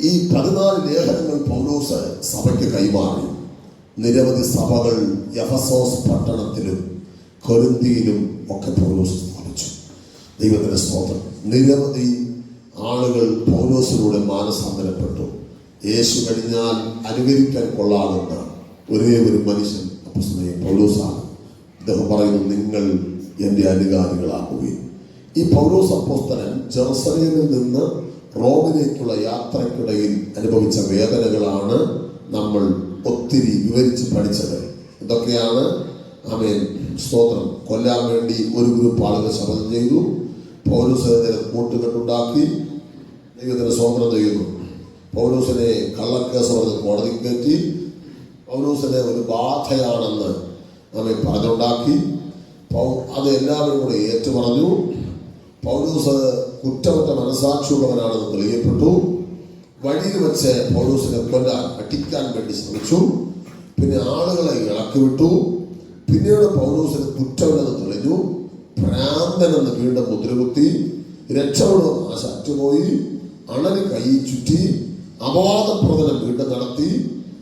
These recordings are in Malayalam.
ഈ 14 ലേഖനങ്ങൾ പൗലോസ് സഭയ്ക്ക് കൈമാറി. നിരവധി സഭകൾ എഫെസോസ് പട്ടണത്തിലും കൊരിന്തിയിലും ഒക്കെ പൗലോസ് സ്ഥാപിച്ചു. ദൈവത്തിന്റെ സ്തോത്രം. നിരവധി ആളുകൾ പൗലോസിലൂടെ മാനസാന്തരപ്പെട്ടു. യേശു കഴിഞ്ഞാൽ അനുകരിക്കാൻ കൊള്ളാവുന്ന ഒരേ ഒരു മനുഷ്യൻ അപ്പോസ്തലനായ പൗലോസാണ്. അദ്ദേഹം പറയുന്നു, നിങ്ങൾ എൻ്റെ അനുകാരികളാകുകയും. ഈ പൗലോസ് അപ്പോസ്തലൻ ജെറുസലേമിൽ നിന്ന് റോമിലേക്കുള്ള യാത്രയ്ക്കിടയിൽ അനുഭവിച്ച വേദനകളാണ് നമ്മൾ ഒത്തിരി വിവരിച്ച് പഠിച്ചത്. എന്തൊക്കെയാണ്? ആമേൻ, സ്തോത്രം. കൊല്ലാൻ വേണ്ടി ഒരു ഗ്രൂപ്പ് ആളുകൾ ശപഥം ചെയ്തു. പൗലോസിനെ കൂട്ടുകെട്ടുണ്ടാക്കി. ദൈവത്തിന് സ്തോത്രം ചെയ്യുന്നു. പൗലോസിനെ കള്ളക്കേസ് പറഞ്ഞ് കോടതി കയറ്റി. പൗലോസിനെ ഒരു ബാധയാണെന്ന് ആമേൻ പറഞ്ഞുണ്ടാക്കി. അത് എല്ലാവരും കൂടെ ഏറ്റുപറഞ്ഞു. പൗലോസ് കുറ്റമറ്റ മനസാക്ഷിയുള്ളവനാണെന്ന് തെളിയപ്പെട്ടു. വഴിയിൽ വെച്ച് പൗലോസിനെ കൊല്ലാൻ, അടിക്കാൻ വേണ്ടി ശ്രമിച്ചു. പിന്നെ ആളുകളെ ഇളക്കി വിട്ടു. പിന്നീട് പൗലോസിന് കുറ്റമില്ലെന്ന് തെളിഞ്ഞു. ഭ്രാന്തനെന്ന് വീണ്ടും മുദ്രകുത്തി. രക്ഷപ്പെടുമെന്ന് ആശ അറ്റുപോയി. അണലി കൈ ചുറ്റി അപവാദ പ്രചരണം വീണ്ടും നടത്തി.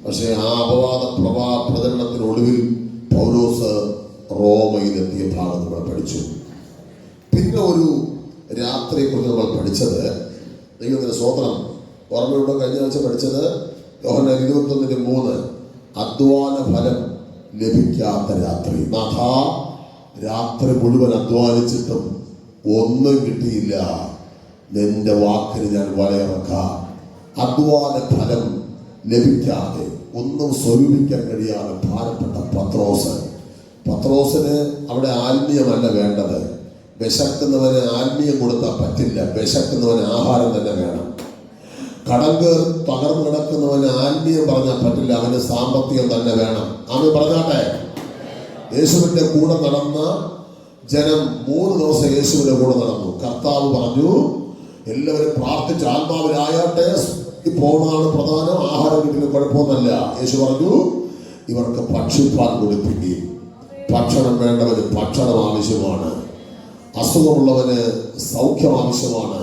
പക്ഷേ ആ അപവാദ പ്രചരണത്തിനൊടുവിൽ പൗലോസ് റോമയിലെത്തിയ ഭാഗം നമ്മൾ പഠിച്ചു. പിന്നെ ഒരു രാത്രിയെക്കുറിച്ച് നമ്മൾ പഠിച്ചത്, ദൈവത്തിന്റെ സ്തോത്രം, ഓർമ്മയുണ്ടോ? കഴിഞ്ഞ ആഴ്ച പഠിച്ചത് യോഹന്നാൻ 21:3, അധ്വാന ഫലം ലഭിക്കാത്ത രാത്രി. നാഥാ, രാത്രി മുഴുവൻ അധ്വാനിച്ചിട്ടും ഒന്നും കിട്ടിയില്ല, നിന്റെ വാക്കിന് ഞാൻ വലയിറക്കാം. അധ്വാന ഫലം ലഭിക്കാതെ ഒന്നും സ്വരൂപിക്കാൻ കഴിയാതെ ഭാരപ്പെട്ട പത്രോസിന് അവിടെ ആത്മീയമല്ല വേണ്ടത്. വിശക്കുന്നവന് ആത്മീയം കൊടുത്താൽ പറ്റില്ല. വിശക്കുന്നവന് ആഹാരം തന്നെ വേണം. കടങ്ക് തകർന്നു കിടക്കുന്നവന് ആത്മീയം പറഞ്ഞാൽ പറ്റില്ല, അവന് സാമ്പത്തികം തന്നെ വേണം. അവന് പറഞ്ഞാട്ടെ. യേശുവിന്റെ കൂടെ നടന്ന ജനം 3 ദിവസം യേശുവിന്റെ കൂടെ നടന്നു. കർത്താവ് പറഞ്ഞു, എല്ലാവരും പ്രാർത്ഥിച്ച് ആത്മാവിലായാട്ടെ, പോകണമാണ് പ്രധാനം, ആഹാരം കിട്ടിയ കുഴപ്പമൊന്നുമല്ല. യേശു പറഞ്ഞു, ഇവർക്ക് ഭക്ഷിപ്പാൻ കൊടുപ്പിക്കുകയും. ഭക്ഷണം വേണ്ടവന് ഭക്ഷണം ആവശ്യമാണ്, അസുഖമുള്ളവന് സൗഖ്യം ആവശ്യമാണ്,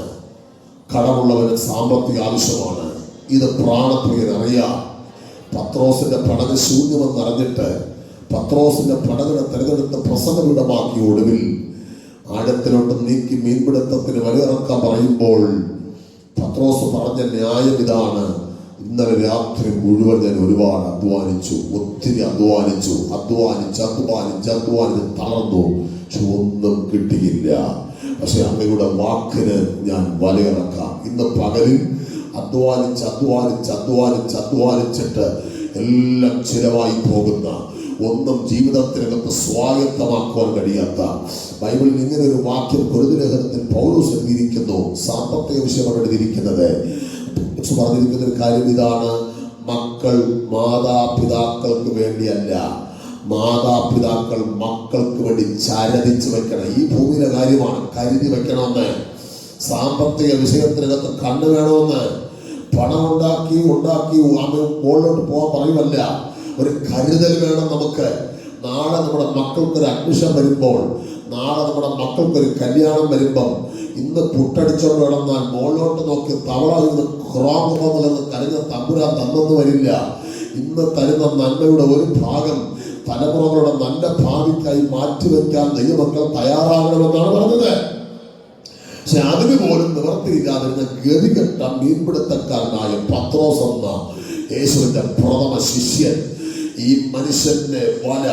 കടമുള്ളവന് സാമ്പത്തിക ആവശ്യമാണ്. ഇത് പ്രാണപ്രിയൻ അറിയാം. പത്രോസിന്റെ പടക് ശൂന്യമെന്ന് അറിഞ്ഞിട്ട് പത്രോസിന്റെ പടകിനെ തെരഞ്ഞെടുത്ത് പ്രസംഗപീഠമാക്കി. ഒടുവിൽ ആഴത്തിലോട്ട് നീക്കി മീൻപിടുത്തത്തിന് വലയിറക്കാൻ പറയുമ്പോൾ പത്രോസ് പറഞ്ഞ ന്യായം ഇതാണ്: ഇന്നലെ രാത്രി മുഴുവൻ ഞാൻ ഒരുപാട് അധ്വാനിച്ചു, ഒത്തിരി അധ്വാനിച്ചു, തളർന്നു, പക്ഷെ ഒന്നും കിട്ടിയില്ല. പക്ഷെ അങ്ങയുടെ വാക്കിന് ഞാൻ വലയിറക്കാം. ഇന്ന് പകലിൽ അധ്വാനിച്ചിട്ട് എല്ലാം ചിലവായി പോകുന്ന, ഒന്നും ജീവിതത്തിനകത്ത് സ്വായത്തമാക്കുവാൻ കഴിയാത്ത, ബൈബിളിൽ ഇങ്ങനെ ഒരു വാക്യം കൊരിന്ത്യർ ലേഖനത്തിൽ പൗലോസ് എഴുതിയിരിക്കുന്നു. സാമ്പത്തിക വിഷയമാണ് എഴുതിയിരിക്കുന്നത്. പറഞ്ഞിരിക്കുന്ന ഒരു കാര്യം ഇതാണ്: മക്കൾ മാതാപിതാക്കൾക്ക് വേണ്ടിയല്ല, മാതാപിതാക്കൾ മക്കൾക്ക് വേണ്ടി ചരടിച്ചു വെക്കണം. ഈ ഭൂമിയിലെ കാര്യമാണ്, കരുതി വെക്കണമെന്ന്. സാമ്പത്തിക വിഷയത്തിനകത്ത് കണ്ണു വേണമെന്ന്. പണം ഉണ്ടാക്കി മുകളിലോട്ട് പോകാൻ പറയുമല്ല, ഒരു കരുതൽ വേണം നമുക്ക്. നാളെ നമ്മുടെ മക്കൾക്കൊരു അഡ്മിഷൻ വരുമ്പോൾ, നാളെ നമ്മുടെ മക്കൾക്കൊരു കല്യാണം വരുമ്പം, ഇന്ന് പുട്ടടിച്ചോണ്ട് കിടന്നാൽ മുകളിലോട്ട് നോക്കി തവള ക്രോങ്ങുമെന്ന് കരുത തമ്പുരാൻ തന്നെന്ന് വരില്ല. ഇന്ന് തരുന്ന നന്മയുടെ ഒരു ഭാഗം തലമുറകളുടെ നല്ല ഭാവിക്കായി മാറ്റിവെക്കാൻ ദൈവമക്കൾ തയ്യാറാകണമെന്നാണ് പറഞ്ഞത്. പക്ഷെ അതിന് പോലും നിവർത്തിയില്ലാതിരുന്ന ഗതികെട്ട മീൻപിടുത്തക്കാരനായ പത്രോസ് എന്ന യേശുവിന്റെ പ്രഥമ ശിഷ്യൻ, ഈ മനുഷ്യന്റെ വല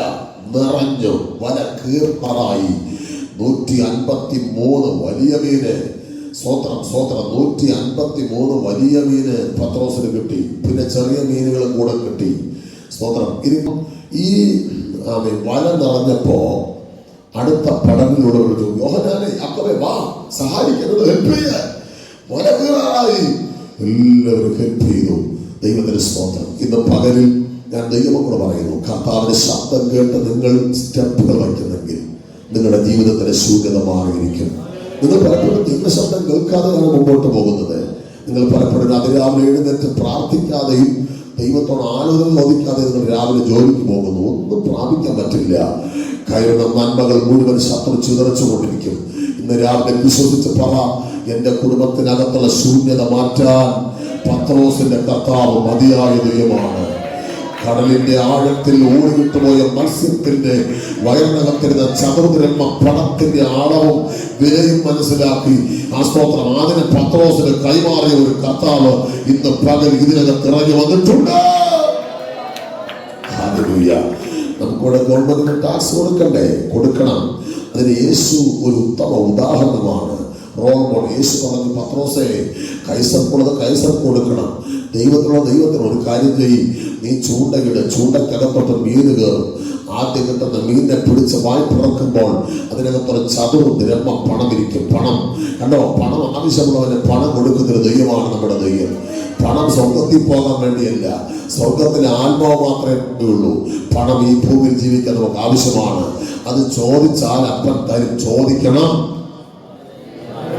നിറഞ്ഞു, വല കീർപ്പറായി. 153 വലിയ മീന്, സ്വത്രം 153 വലിയ മീന് പത്രോസിന് കിട്ടി. പിന്നെ ചെറിയ മീനുകളും കൂടെ കിട്ടി. സ്തോത്രം. ഇതിപ്പം ഈ വല നിറഞ്ഞപ്പോ അടുത്ത പടകിലൂടെ വിളിച്ചു, യോഹന്നാനെ, യാക്കോബേ, വാ സഹായിക്കുന്നത്, ഹെൽപ്പ് ചെയ്യാൻ. വല കീറാറായി. എല്ലാവരും ഹെൽപ്പ് ചെയ്തു. ദൈവത്തിന്റെ സ്തോത്രം. ഇന്ന് പകലിൽ ഞാൻ ദൈവമക്കളോട് പറയുന്നു, കർത്താവിന്റെ ശബ്ദം കേട്ട് നിങ്ങൾ സ്റ്റെപ്പുകൾ വയ്ക്കുന്നെങ്കിൽ നിങ്ങളുടെ ജീവിതത്തിന്റെ ശൂന്യത മാറിയിരിക്കും. നിങ്ങൾ പലപ്പോഴും ദൈവശബ്ദം കേൾക്കാതെയാണ് മുമ്പോട്ട് പോകുന്നത്. നിങ്ങൾ പലപ്പോഴും അതിരാവിലെ എഴുന്നേറ്റ് പ്രാർത്ഥിക്കാതെയും ദൈവത്തോട് ആലോചന ചോദിക്കാതെ നിങ്ങൾ രാവിലെ ജോലിക്ക് പോകുന്നു. ഒന്നും പ്രാപിക്കാൻ പറ്റില്ല. കാരണം നന്മകൾ മുഴുവൻ ശത്രു ചിതറിച്ചുകൊണ്ടിരിക്കും. ഇന്ന് രാവിലെ വിശ്വസിച്ച് പറ, എന്റെ കുടുംബത്തിനകത്തുള്ള ശൂന്യത മാറ്റാൻ പത്രോസിന്റെ കർത്താവ് മതിയായ ദൈവമാണ്. കടലിന്റെ ആഴത്തിൽ ഓടിവിട്ടുപോയ മത്സ്യത്തിന്റെ വയറിനകത്തിരുന്ന ചതുർബ്രഹ്മ പണത്തിന്റെ അളവും വിലയും മനസ്സിലാക്കി ആ സ്തോത്രം അതിന് പത്രോസിന് കൈമാറിയ ഒരു കർത്താവ് ഇന്ന് പകൽ ഇതിനകത്ത് ഇറങ്ങി വന്നിട്ടുണ്ട്. ഹല്ലേലൂയ. നമുക്കിവിടെ ഗവൺമെന്റിന് ടാക്സ് കൊടുക്കണ്ടേ? കൊടുക്കണം. അതിന് യേശു ഒരു ഉത്തമ ഉദാഹരണമാണ്, റോൾ മോഡൽ. യേശു പറഞ്ഞു, പത്രോസേ, കൈസർക്കുള്ളത് കൈസർക്ക് കൊടുക്കണം, ദൈവത്തിനുള്ള ദൈവത്തിന്. ഒരു കാര്യം ചെയ്യും, നീ ചൂണ്ടയിട്, ചൂണ്ടക്കകത്തോട്ട് മീൻ കയറും. ആദ്യം കിട്ടുന്ന മീനിനെ പിടിച്ച് വായി പിറക്കുമ്പോൾ അതിനകത്തൊരു ചതുർദ്രഹ്മ പണമിരിക്കും. പണം കണ്ടോ? പണം ആവശ്യമുള്ളവന് പണം കൊടുക്കുന്നൊരു ദൈവമാണ് നമ്മുടെ ദൈവം. പണം സ്വർഗത്തിൽ പോകാൻ വേണ്ടിയല്ല, സ്വർഗത്തിലെ ആത്മാവ് മാത്രമേ ഉള്ളൂ. പണം ഈ ഭൂമിയിൽ ജീവിക്കാൻ നമുക്ക് ആവശ്യമാണ്. അത് ചോദിച്ചാൽ അപ്പൻ തരും. ചോദിക്കണം.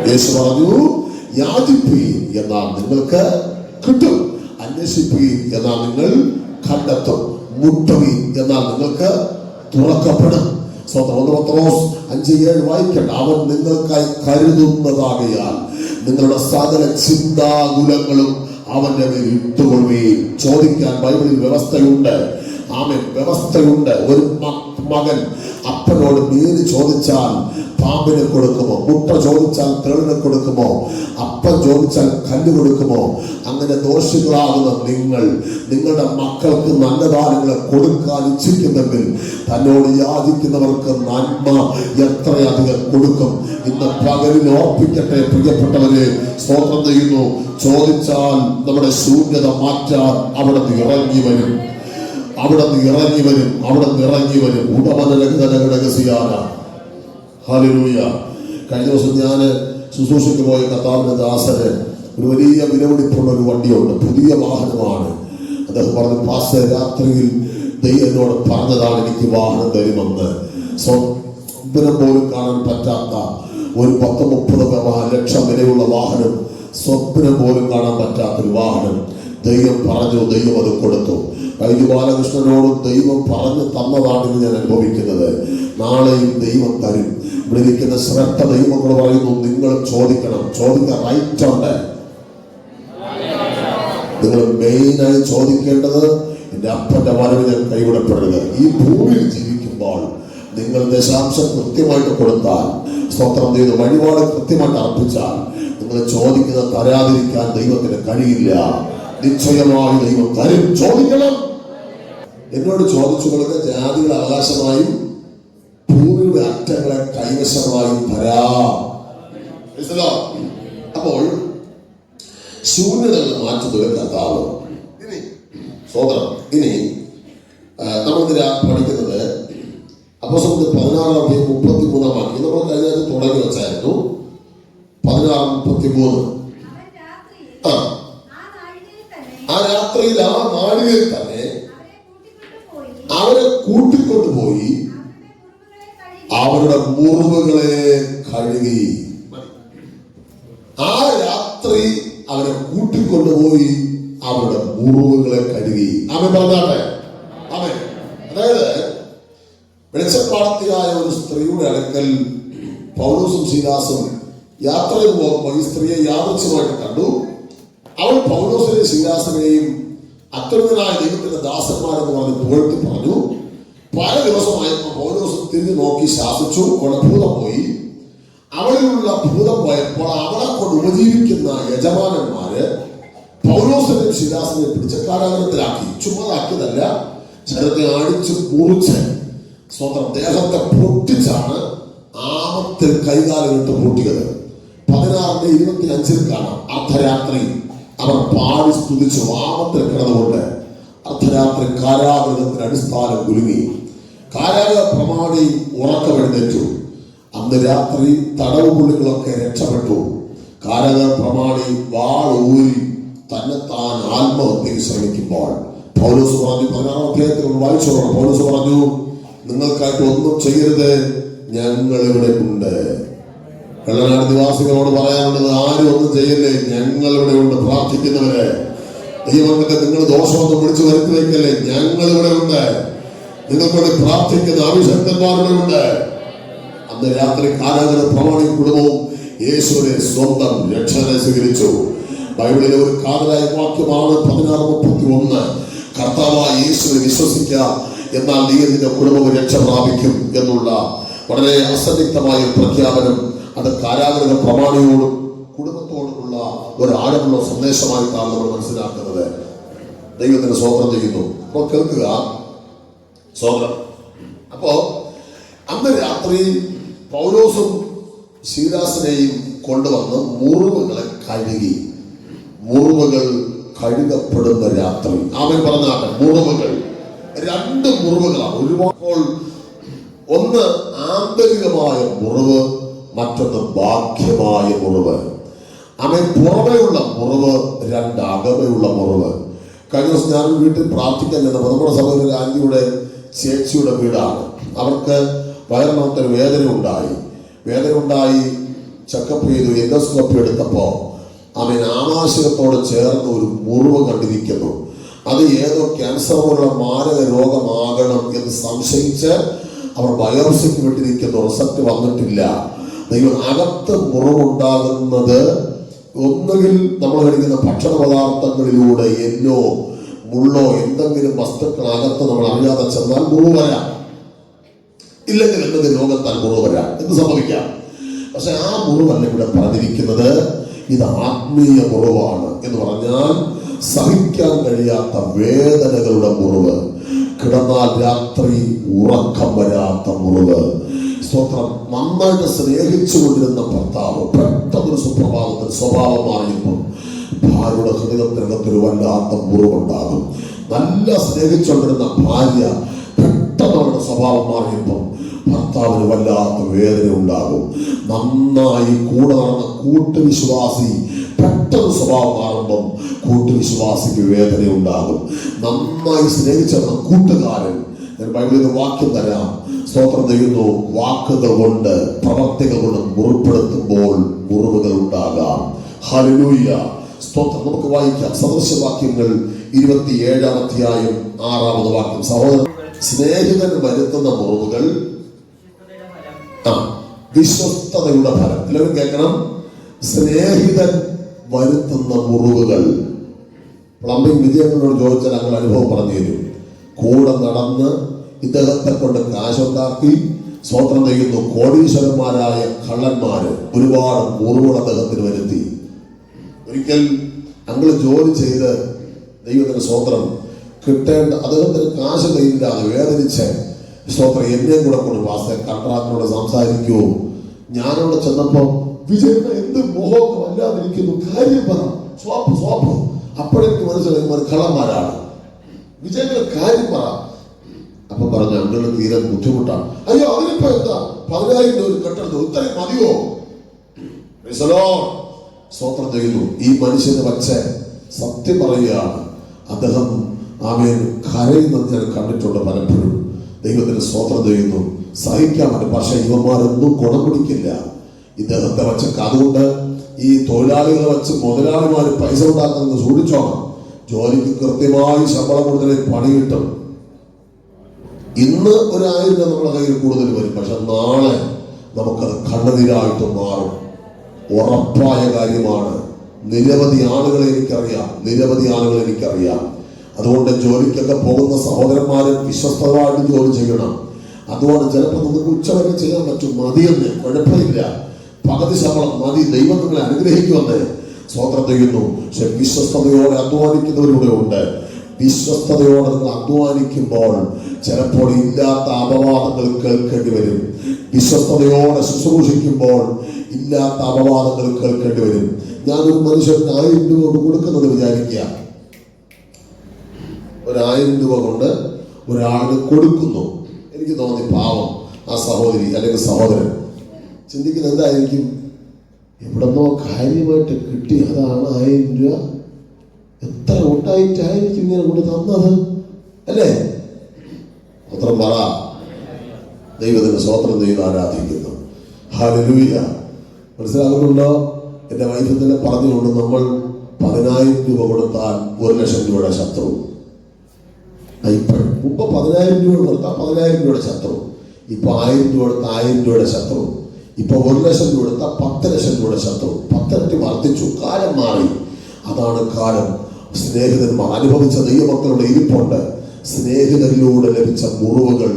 യേശു പറഞ്ഞു, യാചിപ്പീൻ എന്നാൽ നിങ്ങൾക്ക് കിട്ടും, അന്വേഷിപ്പീൻ എന്നാൽ നിങ്ങൾ കണ്ടെത്തും, മുട്ടുവീൻ എന്നാൽ നിങ്ങൾക്ക് തുറക്കപ്പെടും. സ്വന്തം 1 പത്രോസ് 5:7 വായിക്കട്ടെ. അവൻ നിങ്ങൾക്കായി കരുതുന്നതാകയാൽ നിങ്ങളുടെ സകല ചിന്താകുലങ്ങളും അവന്റെ മേൽ ഇട്ടുകൊള്ളുകയും. ചോദിക്കാൻ ബൈബിളിൽ വ്യവസ്ഥയുണ്ട്. ആമേൻ, വ്യവസ്ഥയുണ്ട്. ഒരു മകൻ അപ്പനോട് മീൻ ചോദിച്ചാൽ പാമ്പിനെ കൊടുക്കുമോ? മുട്ട ചോദിച്ചാൽ തേളിനെ കൊടുക്കുമോ? അപ്പം ചോദിച്ചാൽ കല്ല് കൊടുക്കുമോ? അങ്ങനെ ദോഷികളാകുന്ന നിങ്ങൾ നിങ്ങളുടെ മക്കൾക്ക് നല്ല ദാനങ്ങളെ കൊടുക്കാൻ ഇച്ഛിക്കുന്നെങ്കിൽ തന്നോട് യാചിക്കുന്നവർക്ക് നന്മ എത്രയധികം കൊടുക്കും. ഇന്ന് പകലിൽ ഓർപ്പിക്കട്ടെ പ്രിയപ്പെട്ടവരെ, സ്തോത്രം ചെയ്യുന്നു. ചോദിച്ചാൽ നമ്മുടെ ശൂന്യത മാറ്റാൻ അവിടെ നിന്ന് ഇറങ്ങി വരും, അവിടെ നിന്ന് ഇറങ്ങി വരും, അവിടെ നിന്ന് ഇറങ്ങി വരും. ഉടമനലഘടകസിയാന. ഹല്ലേലൂയ. കഴിഞ്ഞ ദിവസം ഞാൻ ശുശ്രൂഷയ്ക്ക് പോയ കർത്താവിന്റെ ദാസന് ഒരു വലിയ വിലപിടിപ്പുള്ള ഒരു വണ്ടിയുണ്ട്, പുതിയ വാഹനമാണ്. അദ്ദേഹം പറഞ്ഞു, പാസ്റ്റർ, രാത്രിയിൽ ദൈവം എന്നോട് പറഞ്ഞതാണ് എനിക്ക് വാഹനം തരുമെന്ന്. സ്വപ്നം പോലും കാണാൻ പറ്റാത്ത ഒരു 10-30 ലക്ഷം വിലയുള്ള വാഹനം, സ്വപ്നം പോലും കാണാൻ പറ്റാത്തൊരു വാഹനം ദൈവം പറഞ്ഞു. ദൈവം അത് കൊടുത്തു. വൈദ്യ ബാലകൃഷ്ണനോടും ദൈവം പറഞ്ഞു തന്നതാണെന്ന് ഞാൻ അനുഭവിക്കുന്നത്. നാളെയും ദൈവം തരും. ഇവിടെ ഇരിക്കുന്ന ശ്രദ്ധ ദൈവങ്ങൾ പറയുന്നു, നിങ്ങൾ ചോദിക്കണം. ചോദിക്കാൻ റൈറ്റ് ഉണ്ട്. നിങ്ങൾ മെയിനായി ചോദിക്കേണ്ടത്, എൻ്റെ അപ്പന്റെ വരവ് ഞാൻ കൈവിടപ്പെടരുത്. ഈ ഭൂമിയിൽ ജീവിക്കുമ്പോൾ നിങ്ങൾ ദശാംശം കൃത്യമായിട്ട് കൊടുത്താൽ, സ്തോത്രം ചെയ്ത് വഴിപാട് കൃത്യമായിട്ട് അർപ്പിച്ചാൽ, നിങ്ങൾ ചോദിക്കുന്നത് തരാതിരിക്കാൻ ദൈവത്തിന് കഴിയില്ല. നിശ്ചയമായി ദൈവം തരും. ചോദിക്കണം. എന്നോട് ചോദിച്ചു കൊടുക്കുക, ജാതികളുടെ അവകാശമായും ഭൂമിയുടെ അറ്റങ്ങളെ കൈവശമായും തരാം. അപ്പോൾ ശൂന്യതകൾ മാറ്റുന്ന കർത്താവ്. സോദരം, ഇനി നമ്മൾ പഠിക്കുന്നത് അപ്പോസ്തലർ 16:33 വാക്യം. നമ്മൾ കഴിഞ്ഞ തുടങ്ങി വെച്ചായിരുന്നു. 16:33. ആ രാത്രിയിൽ ആ നാഴികയിൽ തന്നെ അവരെ കൂട്ടിക്കൊണ്ടുപോയി അവരുടെ മുറിവുകളെ കഴുകി. ആ രാത്രി അവരെ കൂട്ടിക്കൊണ്ടുപോയി അവരുടെ മുറിവുകളെ കഴുകി. അവൻ പറഞ്ഞാട്ടെ. അവൻ അതായത് വെളിച്ചപ്പാടത്തിയായ ഒരു സ്ത്രീയുടെ അടുക്കൽ പൗലോസും ശീലാസും യാത്രയിൽ പോകുമ്പോൾ ഈ സ്ത്രീയെ യാദൃച്ഛമായിട്ട് കണ്ടു. അവൾ പൗലോസിനെയും ശീലാസിനെയും അത്യുന്നതനായ ദൈവത്തിന്റെ ദാസന്മാരെന്ന് പറഞ്ഞ് പുകഴ്ത്തി പറഞ്ഞു. പല ദിവസമായപ്പോൾ പൗലോസ് തിരിഞ്ഞു നോക്കി ശാസിച്ചു. അവളുടെ ഭൂതം പോയി. അവളിലുള്ള ഭൂതം പോയപ്പോൾ അവളെ കൊണ്ട് ഉപജീവിക്കുന്ന യജമാനന്മാര് പൗലോസിനെയും ശീലാസിനെയും പിടിച്ച് കാരാഗ്രഹത്തിലാക്കി. ചുമ്മാതാക്കിയതല്ല, ശരീരത്തെ അടിച്ച് മുറിച്ച് സ്വന്തം ദേഹത്തെ പൊട്ടിച്ചാണ് ആമത്തിൽ കൈകാലുകളിട്ട് പൊട്ടിയത്. 16:25 കാണാം. അർദ്ധരാത്രി അവർ പാടി സ്തുതിച്ചു. ആമത്തിൽ കിടന്നുകൊണ്ട് അർദ്ധരാത്രി കാരാഗ്രഹത്തിന് അടിസ്ഥാനം കുലുങ്ങി. കാരാഗ്രഹ പ്രമാണി ഉറക്കമെഴുന്നേറ്റു. അന്ന് രാത്രി തടവ് പുള്ളികളൊക്കെ രക്ഷപ്പെട്ടു. കാരാഗ്രഹ പ്രമാണി വാൾ ഊരി തന്നെത്താൻ ആത്മഹത്യക്ക് ശ്രമിക്കുമ്പോൾ പൗലോസ് പറഞ്ഞു, 16-ാം അധ്യായത്തിൽ വായിച്ചോളാം. പൗലോസ് പറഞ്ഞു, നിങ്ങൾക്കായിട്ട് ഒന്നും ചെയ്യരുത്, ഞങ്ങൾ ഇവിടെ ഉണ്ട്. വെള്ളനാട് നിവാസികളോട് പറയാനുള്ളത്, ആരും ഒന്നും ചെയ്യല്ലേ, ഞങ്ങൾ ഇവിടെ ഉണ്ട്. പ്രാർത്ഥിക്കുന്നവരെ ദൈവമൊക്കെ നിങ്ങൾ ദോഷമൊന്നും വിളിച്ചു വരുത്തി വയ്ക്കല്ലേ, ഞങ്ങൾ ഇവിടെ ഉണ്ട്. നിങ്ങൾക്കൂടെ പ്രാർത്ഥിക്കുന്ന അഭിഷക്തന്മാരുടെ ഉണ്ട്. അന്ന് രാത്രി കാരാഗ്രഹ പ്രമാണി കുടുംബവും യേശുവിനെ സ്വന്തം രക്ഷകനെ സ്വീകരിച്ചു. ബൈബിളിലെ ഒരു കാതലായ വാക്യമാണ് 16:31. കർത്താവായ യേശുവിനെ വിശ്വസിക്കുക, എന്നാൽ നീ നിന്റെ കുടുംബം രക്ഷ പ്രാപിക്കും എന്നുള്ള വളരെ അസന്നിഗ്ധമായ പ്രഖ്യാപനം. അത് കാരാഗ്രഹ പ്രമാണിയോടും കുടുംബത്തോടുമുള്ള ഒരു ആഴമുള്ള സന്ദേശമായിട്ടാണ് നമ്മൾ മനസ്സിലാക്കുന്നത്. ദൈവത്തിന് സ്തോത്രം ചെയ്യുന്നു. അപ്പോൾ കേൾക്കുക, സ്തോത്രം. അപ്പോ അന്ന് രാത്രി പൗലോസും ശീലാസിനെയും കൊണ്ടുവന്ന് മുറിവുകളെ കഴുകി. മുറിവുകൾ കഴുകപ്പെടുന്ന രാത്രി. അവൻ പറഞ്ഞാട്ടെ, മുറിവുകൾ 2 മുറിവുകളാണ്. ഒരുപാട്, ഒന്ന് ആന്തരികമായ മുറിവ്, മറ്റൊന്ന് ബാഹ്യമായ മുറിവ്. അവൻ പുറമെയുള്ള മുറിവ്, 2 അകമെയുള്ള മുറിവ്. കഴിഞ്ഞ ദിവസം ഞാൻ വീട്ടിൽ പ്രാർത്ഥിക്കാൻ ചെന്നപ്പോൾ നമ്മുടെ സഹോദരൻ ആന്റിയുടെ ചേച്ചിയുടെ വീടാണ്. അവർക്ക് വയറിനകത്തൊരു വേദന ഉണ്ടായി. ചെക്കപ്പ് ചെയ്തു, എൻഡോസ്കോപ്പി എടുത്തപ്പോൾ അവൻ ആമാശയത്തോട് ചേർന്ന് ഒരു മുറിവ് കണ്ടിരിക്കുന്നു. അത് ഏതോ ക്യാൻസർ പോലുള്ള മാരക രോഗമാകണം എന്ന് സംശയിച്ച് അവർ ബയോപ്സിക്ക് വിട്ടിരിക്കുന്നു. റിസൾട്ട് വന്നിട്ടില്ല. ദൈവം, അകത്ത് മുറിവുണ്ടാകുന്നത് ഒന്നുകിൽ നമ്മൾ കഴിക്കുന്ന ഭക്ഷണ പദാർത്ഥങ്ങളിലൂടെ എല്ലോ മുള്ളോ എന്തെങ്കിലും വസ്തുക്കൾ അകത്ത് നമ്മൾ അറിയാതെ ചെന്നാൽ മുറിവ് വരാം, ഇല്ലെങ്കിൽ എന്തെങ്കിലും രോഗത്താൽ മുറിവ് വരാം, എന്ത് സംഭവിക്കാം. പക്ഷെ ആ മുറിവല്ല ഇവിടെ പറഞ്ഞിരിക്കുന്നത്. ഇത് ആത്മീയ മുറിവാണ്. എന്ന് പറഞ്ഞാൽ സഹിക്കാൻ കഴിയാത്ത വേദനകളുടെ മുറിവ്, കിടന്നാൽ രാത്രി ഉറക്കം വരാത്ത മുറിവ്. സ്തോത്രം. നന്നായിട്ട് സ്നേഹിച്ചുകൊണ്ടിരുന്ന ഭർത്താവ് പെട്ടെന്നൊരു സുപ്രഭാതത്തിൽ സ്വഭാവം മാറിയപ്പോൾ ഭാര്യയുടെ ഹൃദയത്തിനകത്തൊരു വല്ലാത്ത മുറിവുണ്ടാകും. നല്ല സ്നേഹിച്ചുകൊണ്ടിരുന്ന ഭാര്യ പെട്ടെന്ന് അവരുടെ സ്വഭാവം മാറിയപ്പോൾ ഭർത്താവിന് വല്ലാത്ത വേദന ഉണ്ടാകും. നന്നായി കൂടെ നടന്ന കൂട്ടുവിശ്വാസി പെട്ടെന്ന് സ്വഭാവം മാറുമ്പം കൂട്ടുവിശ്വാസിക്ക് വേദന ഉണ്ടാകും. നന്നായി സ്നേഹിച്ചിരുന്ന കൂട്ടുകാരൻ, ഞാൻ ബൈബിളിൽ വാക്യം തരാം, സ്തോത്രം ചെയ്യുന്നു, വാക്കുകൾ കൊണ്ട് പ്രവർത്തികൾ കൊണ്ട് മുറിപ്പെടുത്തുമ്പോൾ മുറിവുകൾ ഉണ്ടാകാം. ഹല്ലേലൂയ, സ്തോത്രം. നമുക്ക് വായിക്കാം സദൃശവാക്യങ്ങൾ 27-ാം അധ്യായം 6-ാമത് വാക്യം. സഹോദരൻ, സ്നേഹിതൻ വരുത്തുന്ന മുറിവുകൾ വിശ്വസ്തതയുടെ ഫലം. എല്ലാവരും കേൾക്കണം. സ്നേഹിതൻ വരുത്തുന്ന മുറിവുകൾ. പ്ലംബിംഗ് വിജയങ്ങളോട് ചോദിച്ചാൽ ഞങ്ങൾ അനുഭവം പറഞ്ഞു തരും. കൂടെ നടന്ന് ഇദ്ദേഹത്തെ കൊണ്ട് കാശുണ്ടാക്കി സ്തോത്രം ചെയ്യുന്നു. കോടീശ്വരന്മാരായ കള്ളന്മാര് ഒരുപാട് മുറിവുകൾ അദ്ദേഹത്തിന് വരുത്തി. ഒരിക്കൽ ഞങ്ങൾ ജോലി ചെയ്ത് ദൈവത്തിന് സ്തോത്രം കിട്ടേണ്ട അദ്ദേഹത്തിന് കാശ് കയ്യില്ലാതെ വേദനിച്ച് സ്തോത്രം എന്നെയും കൂടെ കൊണ്ട് വാസ്തവ കൺട്രാക്ടറോട് സംസാരിക്കുമോ. ഞാനവിടെ ചെന്നപ്പോ വിജയന് എന്ത് മോഹമൊക്കെ വല്ലാതിരിക്കുന്നു, കാര്യം പറ, സ്വാപ്പ്. അപ്പോഴെനിക്ക് മനസ്സിലായി കള്ളന്മാരാണ്. വിജയന്റെ കാര്യം പറ. അപ്പൊ പറഞ്ഞു, അങ്ങനെ തീരെ ബുദ്ധിമുട്ടാണ്. അയ്യോ, അതിനിപ്പോ എന്താ 10,000 രൂപ കെട്ടെടുത്തു, ഇത്രയും മതിയോ? സ്തോത്രം ചെയ്യുന്നു. ഈ മനുഷ്യന് വച്ച് സത്യം പറയുകയാണ്. അദ്ദേഹം ആമേൻ കരയുന്നത് ഞാൻ കണ്ടിട്ടുണ്ട് പലപ്പോഴും. ദൈവത്തിന് സ്തോത്രം ചെയ്യുന്നു. സഹിക്കാൻ പറ്റും. പക്ഷെ ഇവന്മാരൊന്നും ഗുണം പിടിക്കില്ല ഇദ്ദേഹത്തെ വച്ച്. അതുകൊണ്ട് ഈ തൊഴിലാളികളെ വച്ച് മുതലാളിമാർ പൈസ ഉണ്ടാക്കുന്നത് സൂക്ഷിച്ചോണം. ജോലിക്ക് കൃത്യമായി ശമ്പളം കൂടുതൽ പണി കിട്ടും. ഇന്ന് 1,000 രൂപ നമ്മുടെ കയ്യിൽ കൂടുതൽ വരും, പക്ഷെ നാളെ നമുക്കത് കണ്ണുനീരായിട്ട് മാറും. ഉറപ്പായ കാര്യമാണ്. നിരവധി ആളുകളെ എനിക്കറിയാം. അതുകൊണ്ട് ജോലിക്കൊക്കെ പോകുന്ന സഹോദരന്മാരെ വിശ്വസ്തമായിട്ട് ജോലി ചെയ്യണം. അതുകൊണ്ട് ചിലപ്പോൾ നമുക്ക് ഉച്ചവരെ ചെയ്യാൻ പറ്റും, മതിയെന്ന്, കുഴപ്പമില്ല, പകുതി ശമ്പളം മതി, ദൈവം നിങ്ങളെ അനുഗ്രഹിക്കുമെന്ന് സ്തോത്രം ചെയ്യുന്നു. പക്ഷെ വിശ്വസ്തയോടെ അധ്വാനിക്കുന്നവരുടെ ഉണ്ട്. വിശ്വസ്തയോടെ നിങ്ങൾ അധ്വാനിക്കുമ്പോൾ ചിലപ്പോൾ ഇല്ലാത്ത അപവാദങ്ങൾ കേൾക്കേണ്ടി വരും. വിശ്വസ്തയോടെ ശുശ്രൂഷിക്കുമ്പോൾ ഇല്ലാത്ത അപവാദങ്ങൾ കേൾക്കേണ്ടി വരും. ഞാനൊരു മനുഷ്യർക്ക് 1000 രൂപ കൊടുക്കുന്നത് വിചാരിക്കുക. 1,000 രൂപ കൊണ്ട് ഒരാളിന് കൊടുക്കുന്നു. എനിക്ക് തോന്നി പാവം ആ സഹോദരി അല്ലെങ്കിൽ സഹോദരൻ ചിന്തിക്കുന്നത് എന്തായിരിക്കും? എവിടെന്നോ കാര്യമായിട്ട് കിട്ടി, അതാണ് 1000 രൂപ. എത്ര ഒട്ടായിട്ടായിരിക്കും ഇങ്ങനെ കൊണ്ട് തന്നത്, അല്ലേ? സ്തോത്രം പറ. ദൈവത്തിന് സ്തോത്രം ചെയ്ത് ആരാധിക്കുന്നു. ഹല്ലേലൂയ. മനസ്സിലാകുന്നുണ്ടോ? എന്റെ വൈഫ് തന്നെ പറഞ്ഞുകൊണ്ട് നമ്മൾ 10,000 രൂപ കൊടുത്താൽ 1,00,000 രൂപയുടെ ശത്രു. ഇപ്പോഴും മുമ്പ് 10,000 രൂപ കൊടുത്താൽ 10,000 രൂപയുടെ ശത്രു. ഇപ്പൊ 1,000 രൂപ കൊടുത്ത 1,000 രൂപയുടെ ശത്രു. ഇപ്പൊ 1 ലക്ഷം രൂപ എടുത്ത 10 ലക്ഷം രൂപയുടെ ശത്രു 10 ഇരട്ടി വർദ്ധിച്ചു. കാലം മാറി. അതാണ് കാലം. സ്നേഹിതന്മാർ അനുഭവിച്ച ദൈവമക്കളുടെ ഇരിപ്പുണ്ട്. സ്നേഹിതരിലൂടെ ലഭിച്ച മുറിവുകൾ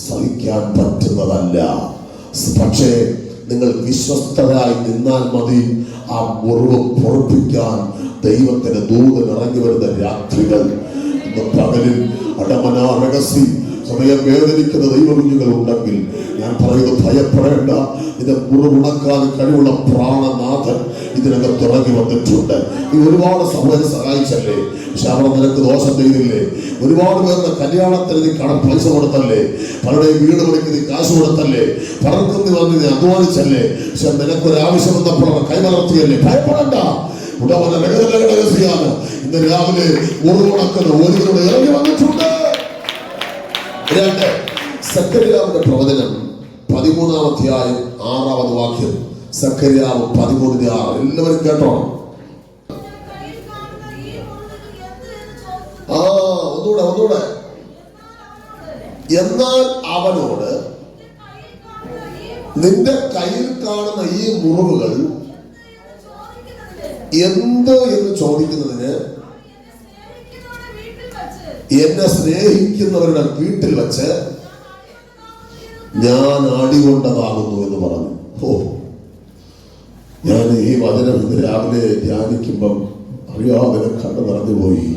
സഹിക്കാൻ പറ്റുന്നതല്ല. പക്ഷേ നിങ്ങൾ വിശ്വസ്തരായി നിന്നാൽ മതി. ആ മുറിവ് പൊറപ്പിക്കാൻ ദൈവത്തിന് ദൂതൻ ഇറങ്ങി വരുന്ന രാത്രികൾ. ഇന്ന് പകലിൽ അടമനാ രഹസ്യം ഹൃദയം വേദനിക്കുന്ന ദൈവകുഞ്ഞുങ്ങൾ ഉണ്ടെങ്കിൽ ഞാൻ പറയുന്നത് ഭയപ്പെടേണ്ട. ഇതിന്റെ മുറിവുണക്കാൻ കഴിവുള്ള പ്രാണനാഥൻ ഇതിനകത്ത് ഇറങ്ങി വന്നിട്ടുണ്ട്. ഈ ഒരുപാട് സഹോദരൻ സഹായിച്ചല്ലേ, പക്ഷെ അവിടെ നിനക്ക് ദോഷം ചെയ്തില്ലേ? ഒരുപാട് പേരുടെ കല്യാണത്തിന് നീ പൈസ കൊടുത്തല്ലേ? പലരുടെയും വീട് പണിക്ക് നീ കാശ് കൊടുത്തല്ലേ? പലർക്കും നീ വന്ന് നീ അധ്വാനിച്ചല്ലേ? പക്ഷെ നിനക്കൊരാവശ്യം വന്നപ്പോൾ അവർ കൈമലർത്തിയല്ലേ? ഭയപ്പെടണ്ട. ഉടമന രഹസ്യാണ് ഇന്ന് രാവിലെ മുറിവുണക്കുന്ന ഒരുവരോട് ഇറങ്ങി വന്നിട്ടുണ്ട്. സക്കറിയാവിന്റെ പ്രവചനം 13-ാം അധ്യായം 6-ാമത് വാക്യം. സക്കറിയാവ് 13:6. എല്ലാവരും കേട്ടോണം. ഒന്നുകൂടെ. എന്നാൽ അവനോട് നിന്റെ കയ്യിൽ കാണുന്ന ഈ മുറിവുകൾ എന്ത് എന്ന് ചോദിക്കുന്നതിന് എന്നെ സ്നേഹിക്കുന്നവരുടെ വീട്ടിൽ വെച്ച് ഞാൻ ആടികൊണ്ടതാകുന്നു എന്ന് പറഞ്ഞു. ഞാൻ ഈ വചനം ഇന്ന് രാവിലെ ധ്യാനിക്കുമ്പം അറിയാതെ കണ്ണു നിറഞ്ഞുപോയി.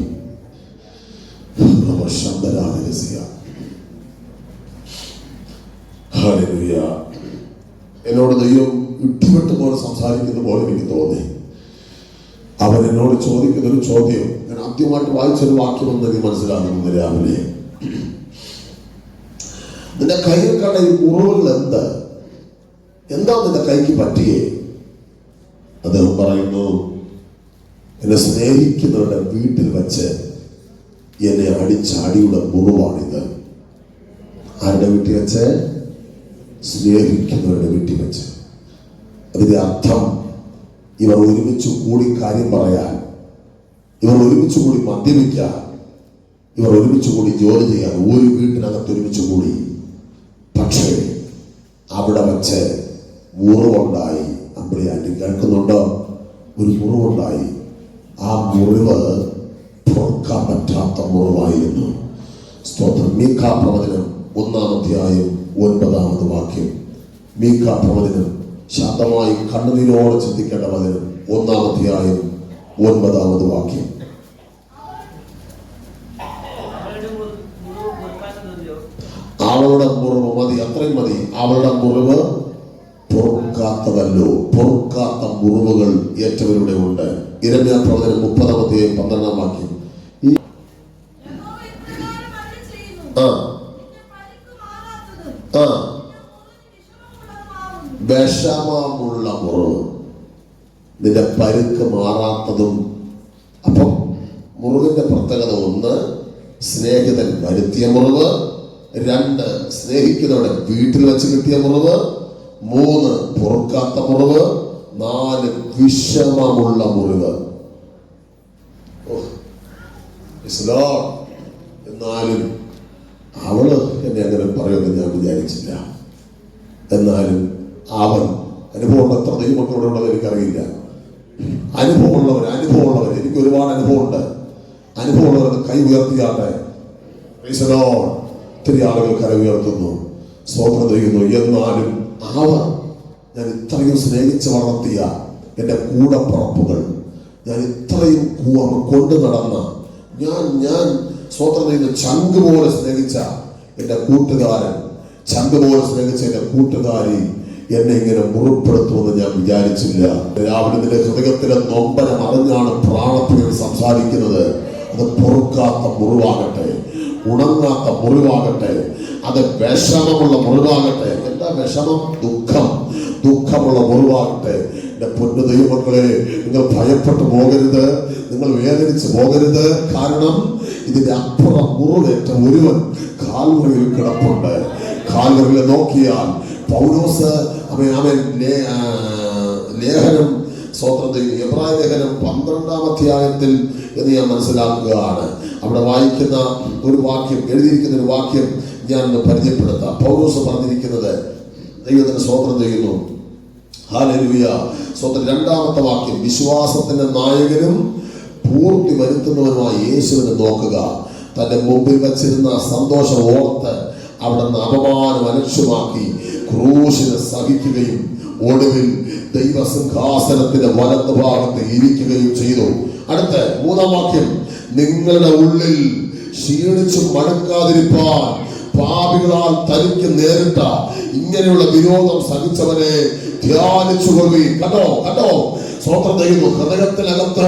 എന്നോട് ദൈവം ഇട്ടുവിട്ട് പോലെ സംസാരിക്കുന്ന പോലെ എനിക്ക് തോന്നി. അവൻ എന്നോട് ചോദിക്കുന്ന ഒരു ചോദ്യം ഞാൻ ആദ്യമായിട്ട് വായിച്ചൊരു വാക്യമെന്ന് എനിക്ക് മനസ്സിലാകുന്നു. രാവിലെ നിന്റെ കയ്യിൽ കണ്ട ഈ മുറിവുകൾ എന്താ നിന്റെ കൈക്ക് പറ്റിയേ? അദ്ദേഹം പറയുന്നു, എന്നെ സ്നേഹിക്കുന്നവരുടെ വീട്ടിൽ വെച്ച് എന്നെ അടിച്ചാടിയുടെ മുറിവാണിത്. ആരുടെ വീട്ടിൽ വെച്ച്? സ്നേഹിക്കുന്നവരുടെ വീട്ടിൽ വെച്ച്. അതിന്റെ അർത്ഥം ഇവർ ഒരുമിച്ച് കൂടി കാര്യം പറയാൻ, ഇവർ ഒരുമിച്ച് കൂടി മദ്യപിക്കാൻ, ഇവർ ഒരുമിച്ച് കൂടി ജോലി ചെയ്യാൻ ഒരു വീട്ടിനകത്ത് ഒരുമിച്ച് കൂടി. പക്ഷേ അവിടെ വെച്ച് മുറിവുണ്ടായി. അമ്പിളിയാണ്ടി കേൾക്കുന്നുണ്ടോ? ഒരു മുറിവുണ്ടായി. ആ മുറിവ് പൊറുക്കാൻ പറ്റാത്ത മുറിവായിരുന്നു. സ്തോത്രം. മീഖാ പ്രവചനം 1-ാം അധ്യായം 9-ാമത് വാക്യം. മീഖാ പ്രവചനം ശാന്തമായി കണ്ണുനീരോടെ ചിന്തിക്കേണ്ട വചനം. 1-ാം അധ്യായം 9-ാമത് വാക്യം. അവളുടെ മുറിവ് മതി, അത്രയും മതി. അവളുടെ മുറിവ് പൊറുക്കാത്തതല്ലോ. പൊറുക്കാത്ത മുറിവുകൾ ഏറ്റവരുടെ ഉണ്ട്. യിരെമ്യാ പ്രവചനം 30-ാം അധ്യായം 12-ാം വാക്യം. വിഷമമുള്ള മുറിവ്, നിന്റെ പരുക്ക് മാറാത്തതും. അപ്പം മുറിവിന്റെ പ്രത്യേകത 1 സ്നേഹിതൻ വരുത്തിയ മുറിവ്, 2 സ്നേഹിക്കുന്നവരുടെ വീട്ടിൽ വെച്ച് കിട്ടിയ മുറിവ്, 3 പൊറുക്കാത്ത മുറിവ്, 4 വിഷമമുള്ള മുറിവ്. എന്നാലും അവള് എന്നെ അങ്ങനെ പറയുമെന്ന് ഞാൻ വിചാരിച്ചില്ല. എന്നാലും അവൻ അനുഭവമുള്ള എത്ര ദൈവമക്കളോടുള്ളത് എനിക്കറിയില്ല. അനുഭവമുള്ളവർ എനിക്ക് ഒരുപാട് അനുഭവമുണ്ട്. അനുഭവമുള്ളവർക്ക് കൈ ഉയർത്തിയാട്ടെ. ഒത്തിരി ആളുകൾ കര ഉയർത്തുന്നു, സ്തോത്രം ചെയ്യുന്നു. എന്നാലും അവർ ഞാൻ ഇത്രയും സ്നേഹിച്ച് വളർത്തിയ എൻ്റെ കൂടപ്പുറപ്പുകൾ, ഞാൻ ഇത്രയും കൊണ്ടു നടന്ന ഞാൻ സ്തോത്രം ചെയ്യുന്ന ചങ്ക് പോലെ സ്നേഹിച്ച എൻ്റെ കൂട്ടുകാരൻ, ചങ്ക് പോലെ സ്നേഹിച്ച എൻ്റെ കൂട്ടുകാരി എന്നെ ഇങ്ങനെ മുറിപ്പെടുത്തുമെന്ന് ഞാൻ വിചാരിച്ചില്ല. രാവിലെ നിന്റെ ഹൃദയത്തിലെ നൊമ്പരം അറിഞ്ഞാണ് പ്രാണപ്രിയൻ സംസാരിക്കുന്നത്. അത് പൊറുക്കാത്ത മുറിവാകട്ടെ, ഉണങ്ങാത്ത മുറിവാകട്ടെ, അത് വിഷമമുള്ള മുറിവാകട്ടെ. എന്താ വിഷമം? ദുഃഖമുള്ള മുറിവാകട്ടെ. എൻ്റെ പൊന്നു ദൈവമക്കളെ, നിങ്ങൾ ഭയപ്പെട്ടു പോകരുത്, നിങ്ങൾ വേദനിച്ച് പോകരുത്. കാരണം ഇതിന്റെ അപ്പുറം മുറിവേറ്റ ഒരുവൻ കാൽവറിയിൽ കിടപ്പുണ്ട്. കാൽവറിയിൽ നോക്കിയാൽ പൗലോസ് ലേഖനം എബ്രായ ലേഖനം 12-ാം അധ്യായത്തിൽ എന്ന് ഞാൻ മനസ്സിലാക്കുകയാണ്. അവിടെ വായിക്കുന്ന ഒരു വാക്യം, എഴുതിയിരിക്കുന്ന ഒരു വാക്യം ഞാൻ പരിചയപ്പെടുത്താം. പൗലോസ് പറഞ്ഞിരിക്കുന്നത്, ദൈവത്തിന് സ്തോത്രം ചെയ്യുന്നു. ഹല്ലേലൂയ. സ്വന്തം രണ്ടാമത്തെ വാക്യം, വിശ്വാസത്തിന്റെ നായകനും പൂർത്തി വരുത്തുന്നവനുമായ യേശുവിനെ നോക്കുക. തന്റെ മുമ്പിൽ വച്ചിരുന്ന സന്തോഷം ഓർത്ത് അവിടുന്ന് അപമാനം അലക്ഷ്യമാക്കി ക്രൂശിനെ സഹിക്കുകയും ഒടുവിൽ ദൈവസിംഹാസനത്തിന്റെ വലത്ത് ഭാഗത്ത് ഇരിക്കുകയും ചെയ്തു. അടുത്ത മൂന്നാം വാക്യം, നിങ്ങളുടെ ഉള്ളിൽ ക്ഷീണിച്ചു മടുക്കാതിരിപ്പാൻ പാപികളാൽ തനിക്ക് നേരിട്ട ഇങ്ങനെയുള്ള വിരോധം സഹിച്ചവനെ ധ്യാനിച്ചുകൊള്ളുകയും. കണ്ടോ സ്വതന്ത്രം ചെയ്യുന്നു. ഹൃദയത്തിനകത്ത്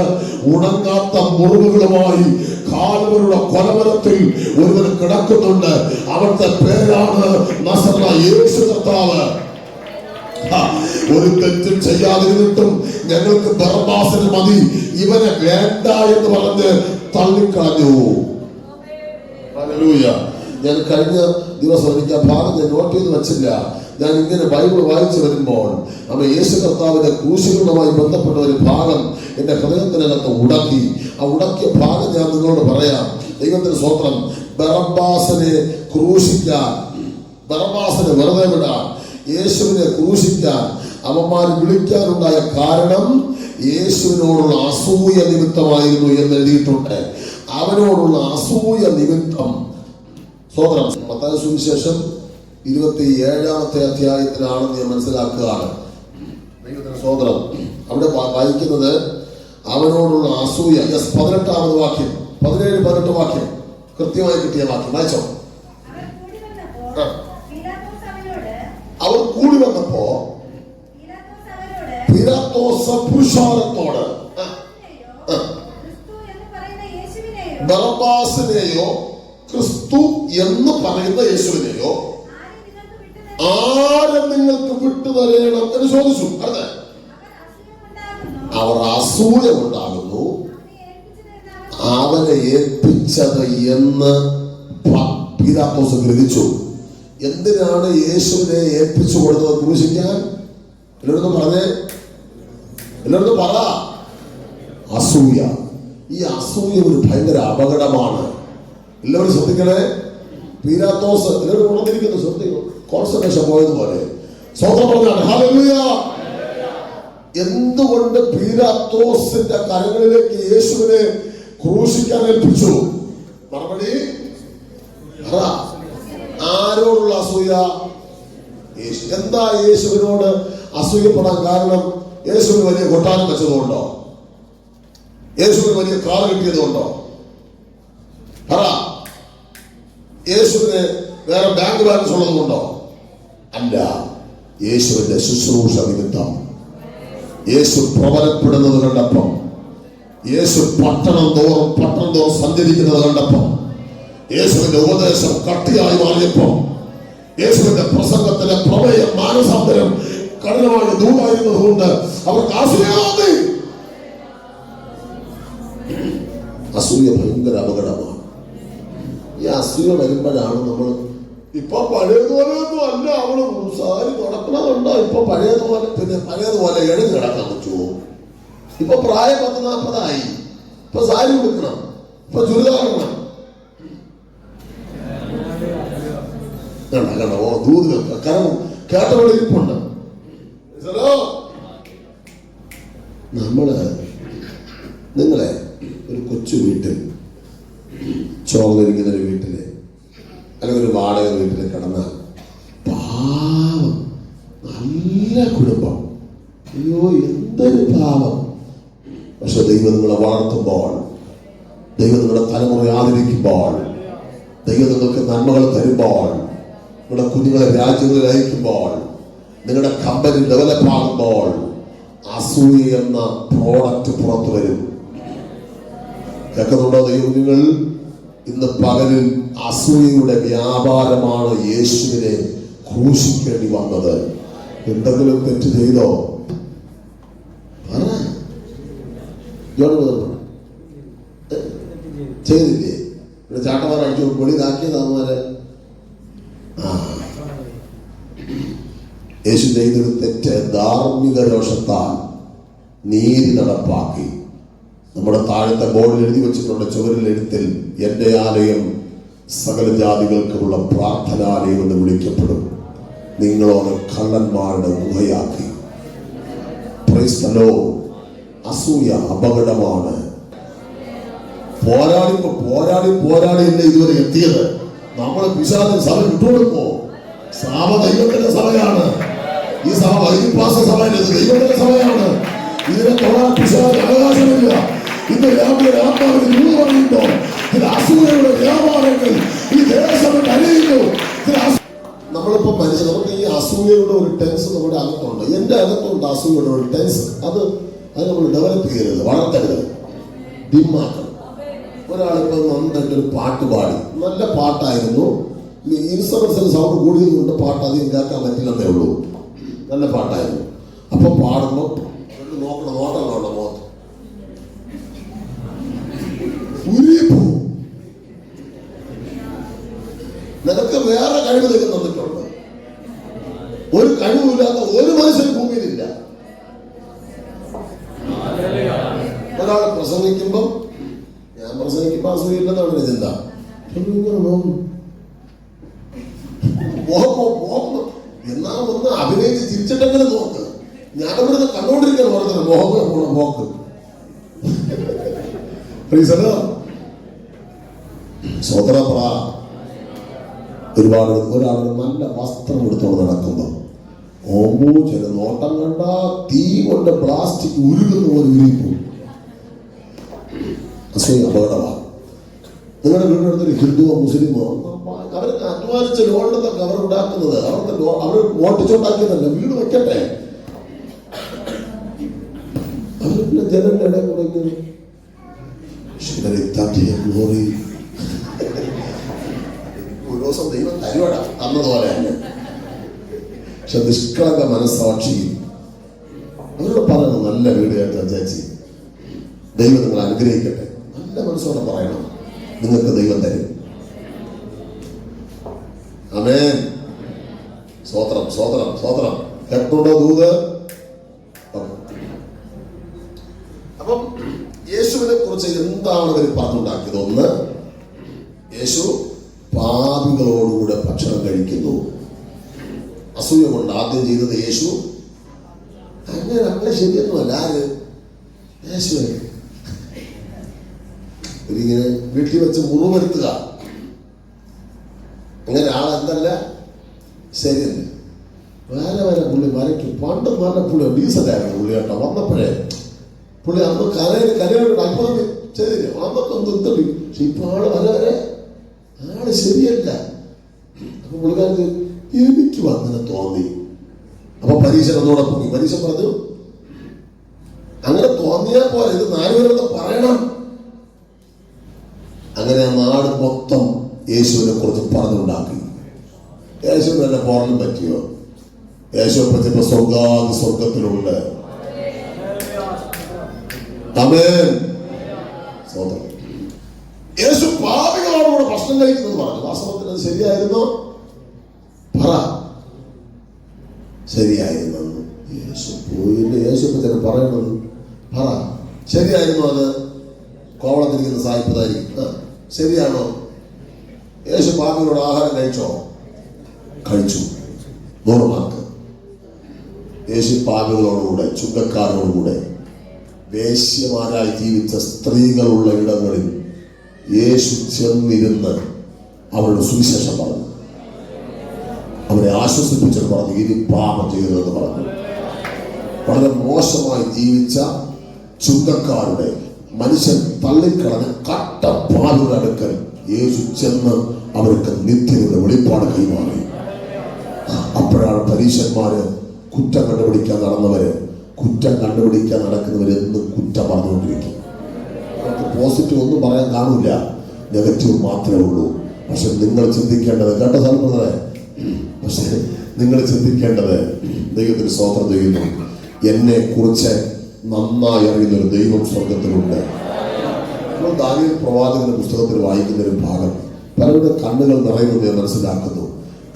ഉണങ്ങാത്ത മുറിവുകളുമായി കാൽവരുടെ കൊലമരത്തിൽ ഒരുവൻ കിടക്കുന്നുണ്ട്. അവിടുത്തെ പേരാണ് നസറേനായ യേശു കർത്താവ്. ഒരു തെറ്റും ചെയ്യാതിരുന്നിട്ടും ഞങ്ങൾക്ക് ബറബ്ബാസിനെ മതി, ഇവനെ വേണ്ട എന്ന് പറഞ്ഞ് തള്ളിക്കളഞ്ഞു. ഹല്ലേലൂയ. ഞാൻ കഴിഞ്ഞ ദിവസം എനിക്ക് ആ ഭാഗം ഞാൻ നോട്ട് ചെയ്ത് വെച്ചില്ല. ഞാൻ ഇങ്ങനെ ബൈബിൾ വായിച്ചു വരുമ്പോൾ യേശു കർത്താവിന്റെ ക്രൂശികളുമായി ബന്ധപ്പെട്ട ഒരു ഭാഗം എന്റെ ഹൃദയത്തിനകത്ത് ഉടക്കി. ആ ഉടക്കിയ ഭാഗം ഞാൻ നിങ്ങളോട് പറയാം. ദൈവത്തിന് സ്തോത്രം. ബറബ്ബാസിനെ ക്രൂശിക്കാൻ, ബറബ്ബാസിനെ വെറുതെ വിടാൻ, യേശുവിനെ ക്രൂശിക്കാൻ അവന്മാർ വിളിക്കാനുണ്ടായ കാരണം യേശുവിനോടുള്ള അസൂയ നിമിത്തമായിരുന്നു എന്ന് എഴുതിയിട്ടുണ്ട്. അവനോടുള്ള അസൂയ നിമിത്തം. സ്തോത്രം. മത്തായി സുവിശേഷം 27-ാമത്തെ അധ്യായത്തിലാണെന്ന് ഞാൻ മനസ്സിലാക്കുകയാണ്. ദൈവത്തിന് സ്തോത്രം. അവിടെ വായിക്കുന്നത് അവനോടുള്ള അസൂയ. 18-ാമത് വാക്യം, 17-18 വാക്യം കൃത്യമായി കിട്ടിയ വാക്യം വായിച്ചോ. അവർ കൂടി വന്നപ്പോ പീലാത്തോസ് പുരുഷാരത്തോട് ബറബ്ബാസിനെയോ ക്രിസ്തു എന്ന് പറയുന്ന യേശുവിനെയോ ആരെ നിങ്ങൾക്ക് വിട്ടുതരണം എന്ന് ചോദിച്ചു. അടുത്ത, അവർ അസൂയ ഉണ്ടാകുന്നു അവനെ ഏൽപ്പിച്ചത് എന്ന് പീലാത്തോസ് ഗ്രഹിച്ചു. എന്തിനാണ് യേശുവിനെ ഏൽപ്പിച്ചു കൊടുത്തത് ക്രൂശിക്കാൻ? എല്ലായിടത്തും പറഞ്ഞേ, എല്ലായിടത്തും പറ. അസൂയ. ഈ അസൂയ ഒരു ഭയങ്കര അപകടമാണ്. എല്ലാവരും ശ്രദ്ധിക്കണേ. പീലാത്തോസ് എല്ലാവരും ഉണർന്നിരിക്കുന്നു. ശ്രദ്ധിക്കും. കോൺസെൻട്രേഷൻ പോയതുപോലെ. സ്വന്തം പറഞ്ഞാണ് ഹല്ലേലൂയ. എന്തുകൊണ്ട് പീലാത്തോസിന്റെ കരങ്ങളിലേക്ക് യേശുവിനെ ക്രൂശിക്കാൻ ഏൽപ്പിച്ചു? മറുപടി ആരോടുള്ള അസൂയ? എന്താ യേശുവിനോട് അസൂയപ്പെടാൻ കാരണം? യേശുവിന് വലിയ കൊട്ടാരം വെച്ചതുകൊണ്ടോ? യേശുവിന് വലിയ കാർ കിട്ടിയതുകൊണ്ടോ? പറ. യേശുവിന് വേറെ ബാങ്ക് ബാലൻസ് ഉള്ളതുകൊണ്ടോ? അല്ല. യേശുവിന്റെ ശുശ്രൂഷ നിമിത്തം. യേശു പ്രബലപ്പെടുന്നത് കണ്ടപ്പം, യേശു പട്ടണം തോറും സഞ്ചരിക്കുന്നത് കണ്ടപ്പം, യേശുവിന്റെ ഉപദേശം കട്ടിയായി മാറിയപ്പോ, യേശുവിന്റെ പ്രസംഗത്തിലെ പ്രമേയം മാനസാന്തരം കഠിനമായ ദൂതായിരുന്നത് കൊണ്ട് അവർക്ക് അസൂയ. അസൂയ ഭയങ്കര അപകടമാണ്. ഈ അസൂയ വരുമ്പോഴാണ് നമ്മൾ ഇപ്പൊ പഴയതുപോലെയൊന്നും അല്ല. അവള് സാരി നടക്കണതുണ്ടോ? ഇപ്പൊ പഴയതുപോലെ എഴുതി കിടക്കാൻ പറ്റുമോ? ഇപ്പൊ പ്രായം 40-40 ഇപ്പൊ സാരി കൊടുക്കണം, ഇപ്പൊ ചുരിദാർ ഇടണം. ഓ ദൂതുകൾ കാരണം കേട്ടവളെ ഇരിപ്പുണ്ട്. നിങ്ങളെ ഒരു കൊച്ചു വീട്ടിൽ ചോർന്നിരിക്കുന്ന ഒരു വീട്ടില് അല്ലെങ്കിൽ ഒരു വാടക വീട്ടിൽ കിടന്നാൽ പാവം നല്ല കുടുംബം, അയ്യോ എന്തൊരു പാവം. പക്ഷെ ദൈവം നിങ്ങളെ വളർത്തുമ്പോൾ, ദൈവം നിങ്ങളെ തലമുറ ആദരിക്കുമ്പോൾ, ദൈവം നിങ്ങൾക്ക് നന്മകൾ തരുമ്പോൾ, നിങ്ങളുടെ കുഞ്ഞുങ്ങളെ രാജ്യങ്ങളിൽ അയക്കുമ്പോൾ, നിങ്ങളുടെ കമ്പനി ഡെവലപ്പ് ആകുമ്പോൾ അസൂയ എന്ന പ്രോഡക്റ്റ് പുറത്തു വരും. കേൾക്കുന്നുണ്ടോ ദൈവകുഞ്ഞുങ്ങൾ? ഇന്ന് പകലിൽ അസൂയയുടെ വ്യാപാരമാണ് യേശുവിനെ ക്രൂശിക്കേണ്ടി വന്നത്. എന്തെങ്കിലും തെറ്റ് ചെയ്തോ? ചെയ്തില്ലേ? ഇവിടെ ചാട്ടമാർ അടിച്ചു വെളിയിലാക്കിയതാമാരെ. യേശു ചെയ്തൊരു തെറ്റ് ധാർമ്മിക രോഷത്താൽ നീതി നടപ്പാക്കി. നമ്മുടെ താഴത്തെ ബോർഡിൽ എഴുതി വെച്ചിട്ടുണ്ട്, ചുവരിൽ എഴുത്തിൽ, എന്റെ ആലയം സകല ജാതികൾക്കുമുള്ള പ്രാർത്ഥനാലയം എന്ന് വിളിക്കപ്പെടും. നിങ്ങളോട് കള്ളന്മാരുടെ ഗുഹയാക്കി. Praise the Lord. അസൂയ അപകടമാണ്. പോരാടിയല്ലേ ഇതുവരെ എത്തിയത്. നമ്മൾ പിശാചിന് സഭ വിട്ടുകൊടുക്കുമോ? സഭ ദൈവത്തിന്റെ സഭയാണ്. ഈ സഭ വൈദ്യപാസ സഭയല്ല, ഇത് ദൈവത്തിന്റെ സഭയാണ്. ഇതിനെ തൊടാൻ പിശാചിന് അവകാശമില്ല. ഇന്ന് രാവിലെ ആത്മാവിന് രൂപ പറയുമ്പോ ഇത് അസൂയയുടെ വ്യാപാരങ്ങൾ ഈ ദേശം കഴിയുന്നു. നമ്മളിപ്പോ നമുക്ക് ഈ അസൂയയുടെ ഒരു ടെൻസ് നമ്മുടെ അകത്തുണ്ട്. എന്റെ അകത്തുണ്ട് അസൂയയുടെ ഒരു ടെൻസ്. അത് നമ്മൾ ഡെവലപ്പ് ചെയ്യരുത്, വളർത്തരുത്, ഡിമ്മാക്കണം. ഒരാളിപ്പോ നന്നായിട്ടൊരു പാട്ട് പാടി, നല്ല പാട്ടായിരുന്നു, ഇൻഷുറൻസിന് സൗണ്ട് കൂടിയത് കൊണ്ട് പാട്ട് അധികം കേൾക്കാൻ പറ്റില്ലെന്നേ ഉള്ളൂ. നല്ല പാട്ടായിരുന്നു. അപ്പൊ പാടുമ്പോ നോക്കണം, നോട്ടം കാണണം, മുഖത്ത് ഉരിപ്പോ. നിനക്ക് വേറെ കഴിവ് ദൈവം തന്നിട്ടുണ്ട്. ഒരു കഴിവില്ലാത്ത ഒരു മനുഷ്യൻ ഭൂമിയിലില്ല. ഒരാൾ പ്രസംഗിക്കുമ്പം, ഞാൻ പ്രസംഗിക്കുമ്പോ അസൂയില്ലെന്നാണ് ഒരു ചിന്ത. എന്നാ ഒന്ന് അഭിനയിച്ച് തിരിച്ചിട്ടെങ്കിലും നോക്ക്. ഞാനിവിടുന്ന് കണ്ടുകൊണ്ടിരിക്കാൻ പറഞ്ഞത് മോഹം പോണ പോക്ക്. സ്വതന്ത്ര ഒരുപാട് ഒരാൾ നല്ല വസ്ത്രം എടുത്തോണ്ട് നടക്കുമ്പോ ചില നോട്ടം കണ്ട തീ കൊണ്ട് പ്ലാസ്റ്റിക് ഉരുകുന്ന പോലെ ഉരുകിപ്പോ. അസൂയ അപകടമാണ്. നിങ്ങളുടെ വീടിൻ്റെ അടുത്തൊരു ഹിന്ദുവോ മുസ്ലിമോ അവർക്ക് അധ്വാനിച്ച ലോണിലൊക്കെ അവർ ഉണ്ടാക്കുന്നത്, അവർ ഓട്ടിച്ചുണ്ടാക്കിയതല്ല, വീട് വെക്കട്ടെ. അവർ പിന്നെ ജനങ്ങളുടെ ഇടയിൽ കൂടെ ഒരു ദിവസം ദൈവം തരുവട തന്നതുപോലെ തന്നെ. പക്ഷെ നിഷ്കളങ്ക മനസ്സാക്ഷി അവരോട് പറയണം, നല്ല വീട് കേട്ടോ ചേച്ചി, ദൈവം നിങ്ങൾ അനുഗ്രഹിക്കട്ടെ. നല്ല മനസ്സോടെ പറയണം, നിങ്ങൾക്ക് ദൈവം തരും. ആമേൻ. സ്തോത്രം, സ്തോത്രം, സ്തോത്രം. കേട്ടുണ്ടോ ദൂത്? അപ്പം യേശുവിനെ കുറിച്ച് എന്താണ് ഇവർ പറഞ്ഞുണ്ടാക്കിയത്? ഒന്ന്, യേശു പാപികളോടുകൂടെ ഭക്ഷണം കഴിക്കുന്നു. അസൂയ കൊണ്ട് ആദ്യം ചെയ്തത് യേശു അങ്ങനെ ശരിയൊന്നുമല്ല. ആര്? യേശുവെ ഒരിങ്ങനെ വീട്ടിൽ വെച്ച് മുറിവെടുത്തുക, അങ്ങനെ ആളെന്തല്ല ശരിയല്ല. വേറെ പുള്ളി വരയ്ക്കും. പണ്ട് നല്ല പുള്ളി ഡീസൻ്റായിരുന്നു പുള്ളി കേട്ടോ. വന്നപ്പോഴേ പുള്ളി അന്ന് കരയോട് അത്ഭുതം ചെയ്തില്ല, അന്നൊക്കെ ഒന്ന് എത്തടി. പക്ഷെ ഇപ്പൊ വരെ ആള് ശരിയല്ല. അപ്പൊ പുള്ളിക്കാരത്ത് എനിക്കും അങ്ങനെ തോന്നി. അപ്പൊ പരീക്ഷ ഒന്നുകൂടെ പോയി. പരീക്ഷ പറഞ്ഞു, അങ്ങനെ തോന്നിയാൽ പോലെ ഇത് 4 പേരൊക്കെ പറയണം. അങ്ങനെ ആ നാട് മൊത്തം യേശുവിനെ കുറിച്ച് പറഞ്ഞുണ്ടാക്കി. യേശുവിന് തന്നെ പോറാനും പറ്റിയോ? യേശുവിനെ പറ്റിയപ്പോ സ്വർഗത്തിലുണ്ട്. ആമേൻ. യേശു പാപികളോടുകൂടെ ഭക്ഷണം കഴിക്കുന്നത് പറഞ്ഞു. വാസ്തവത്തിൽ അത് ശരിയായിരുന്നോ? പറ, ശരിയായിരുന്നു. യേശു പോയില്ലേ? യേശു തന്നെ പറയണത് പറ, ശരിയായിരുന്നു? അത് കോവളത്തിരിക്കുന്ന സായിപ്പതായിരിക്കും. ശരിയാണോ? യേശു പാപികളോട് ആഹാരം കഴിച്ചു. 100 മാർക്ക്. യേശു പാപികളോടുകൂടെ, ചുങ്കക്കാരോടുകൂടെ, വേശ്യമാരായി ജീവിച്ച സ്ത്രീകളുള്ള ഇടങ്ങളിൽ യേശു ചെന്നിരുന്ന് അവരുടെ സുവിശേഷം പറഞ്ഞു. അവരെ ആശ്വസിപ്പിച്ചിട്ട് പറഞ്ഞു, ഇനി പാപം ചെയ്തതെന്ന് പറഞ്ഞു. വളരെ മോശമായി ജീവിച്ച ചുങ്കക്കാരുടെ, മനുഷ്യൻ തള്ളിക്കളഞ്ഞ കട്ട പാപികളുടെ അടുക്കൽ യേശു ചെന്ന് അവർക്ക് നിത്യയുടെ വെളിപ്പാട് കൈമാറി. അപ്പോഴാണ് പരീശന്മാര് കുറ്റം കണ്ടുപിടിക്കാൻ നടക്കുന്നവരെന്നും കുറ്റം പറഞ്ഞുകൊണ്ടിരിക്കും. അവർക്ക് പോസിറ്റീവ് ഒന്നും പറയാൻ കാണില്ല, നെഗറ്റീവ് മാത്രമേ ഉള്ളൂ. പക്ഷെ നിങ്ങൾ ചിന്തിക്കേണ്ടത്, കേട്ട സ്ഥലങ്ങളെ, പക്ഷെ നിങ്ങൾ ചിന്തിക്കേണ്ടത്, ദൈവത്തിന് സ്തോത്രം ചെയ്യുന്നു, എന്നെ കുറിച്ച് നന്നായി അറിയുന്ന ഒരു ദൈവം സ്വർഗത്തിലുണ്ട്. നമ്മൾ ദാനിയേൽ പ്രവാചകന്റെ പുസ്തകത്തിൽ വായിക്കുന്ന ഒരു ഭാഗം പലരുടെ കണ്ണുകൾ നിറയുമെന്ന് മനസ്സിലാക്കുന്നു.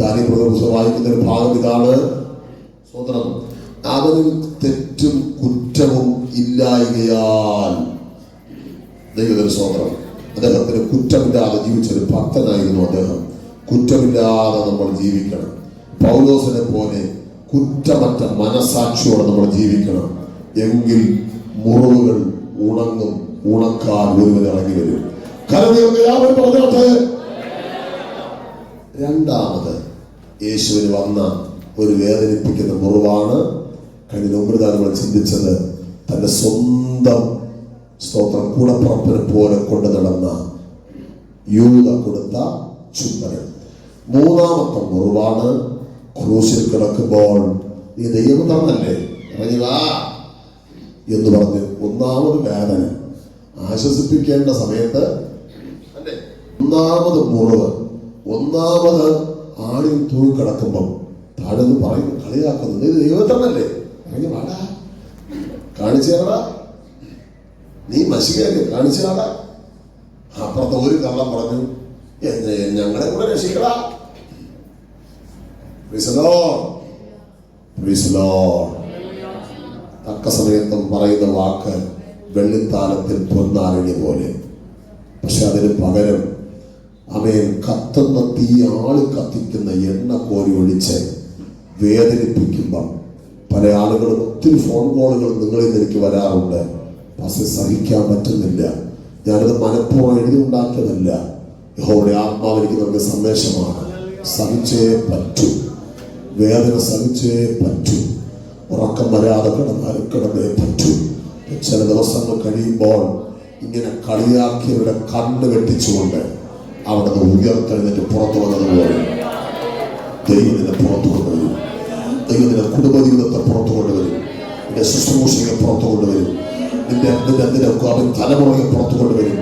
ദാനിയേൽ പ്രവാചകന്റെ പുസ്തകം വായിക്കുന്ന ഒരു ഭാഗം ഇതാണ്. സ്തോത്രം. അവനിൽ തെറ്റും കുറ്റവും ഇല്ലായകയാൽ, ദൈവത്തിന് സ്തോത്രം, അദ്ദേഹത്തിന് കുറ്റമില്ലാതെ ജീവിച്ചൊരു ഭക്തനായിരുന്നു അദ്ദേഹം. കുറ്റമില്ലാതെ നമ്മൾ ജീവിക്കണം. പൗലോസിനെ പോലെ കുറ്റമറ്റ മനസാക്ഷിയോടെ നമ്മൾ ജീവിക്കണം. എങ്കിൽ മുറിവുകൾ ഉണങ്ങും. ഉണക്കാൻ ഒരുവൻ ഇറങ്ങി വരും. കരഞ്ഞവർ പറഞ്ഞോട്ടെ. രണ്ടാമത് യേശുവിന് വന്ന ഒരു വേദനിപ്പിക്കുന്ന മുറിവാണ് കഴിഞ്ഞ നമ്മൾ ചിന്തിച്ചത്. തന്റെ സ്വന്തം സ്തോത്രം കൂടപ്പുറപ്പിനെ പോലെ കൊണ്ടു നടന്ന യൂദ കൊടുത്ത ചുംബനം. മൂന്നാമത്തെ മുറിവാണ് ക്രൂശിൽ കിടക്കുമ്പോൾ നീ ദൈവം തന്നല്ലേ ഇറങ്ങി വാ എന്ന് പറഞ്ഞ് ഒന്നാമത് വേദന ആശ്വസിപ്പിക്കേണ്ട സമയത്ത് ഒന്നാമത് മുറിവ്, ഒന്നാമത് ആണിൽ തൂക്കിടക്കുമ്പം താഴെ പറയുന്നു, കളിയാക്കുന്നു, നീ ദൈവം തന്നല്ലേ ഇറങ്ങി വാടാ, കാണിച്ചാടാ, നീ മഷികല്ലേ കാണിച്ചാടാ. അപ്പുറത്തെ ഒരു കള്ളം പറഞ്ഞു, ഞങ്ങളെ കൂടെ രക്ഷിക്കടാ. തക്ക സമയത്തും പറയുന്ന വാക്ക് വെള്ളിത്താലത്തിൽ പൊന്നാരങ്ങി പോലെ. പക്ഷെ അതിന് പകരം അവൻ കത്തുന്ന തീ ആള് കത്തിക്കുന്ന എണ്ണ കോരി ഒഴിച്ച് വേദനിപ്പിക്കുമ്പം പല ആളുകളും ഒത്തിരി ഫോൺ കോളുകൾ നിങ്ങളിൽ നിന്ന് എനിക്ക് വരാറുണ്ട്. പക്ഷെ സഹിക്കാൻ പറ്റുന്നില്ല, ഞാനത് മനഃപൂർവ്വം എഴുതി ഉണ്ടാക്കിയതല്ല. യഹോവയുടെ ആത്മാവ് എനിക്ക് നൽകിയ സന്ദേശമാണ്. സഹിച്ചേ പറ്റൂ, വേദന സഹിച്ചേ പറ്റൂ, ഉറക്കം വരാതെ കിടന്നേ പറ്റൂ. ചില ദിവസങ്ങൾ കഴിയുമ്പോൾ ഇങ്ങനെ കളിയാക്കിയവരുടെ കണ്ണ് വെട്ടിച്ചുകൊണ്ട് അവിടെ നിന്ന് ഉയർത്തെഴുന്നേറ്റ് പുറത്തു വന്നതുപോലെ ദൈവത്തിനെ പുറത്തു കൊണ്ടുവരും. ദൈവത്തിന്റെ കുടുംബജീവിതത്തെ പുറത്തു കൊണ്ടുവരും. നിന്റെ ശുശ്രൂഷയെ പുറത്തു കൊണ്ടുവരും. നിന്റെ അവൻ തലമുറയെ പുറത്തു കൊണ്ടുവരും.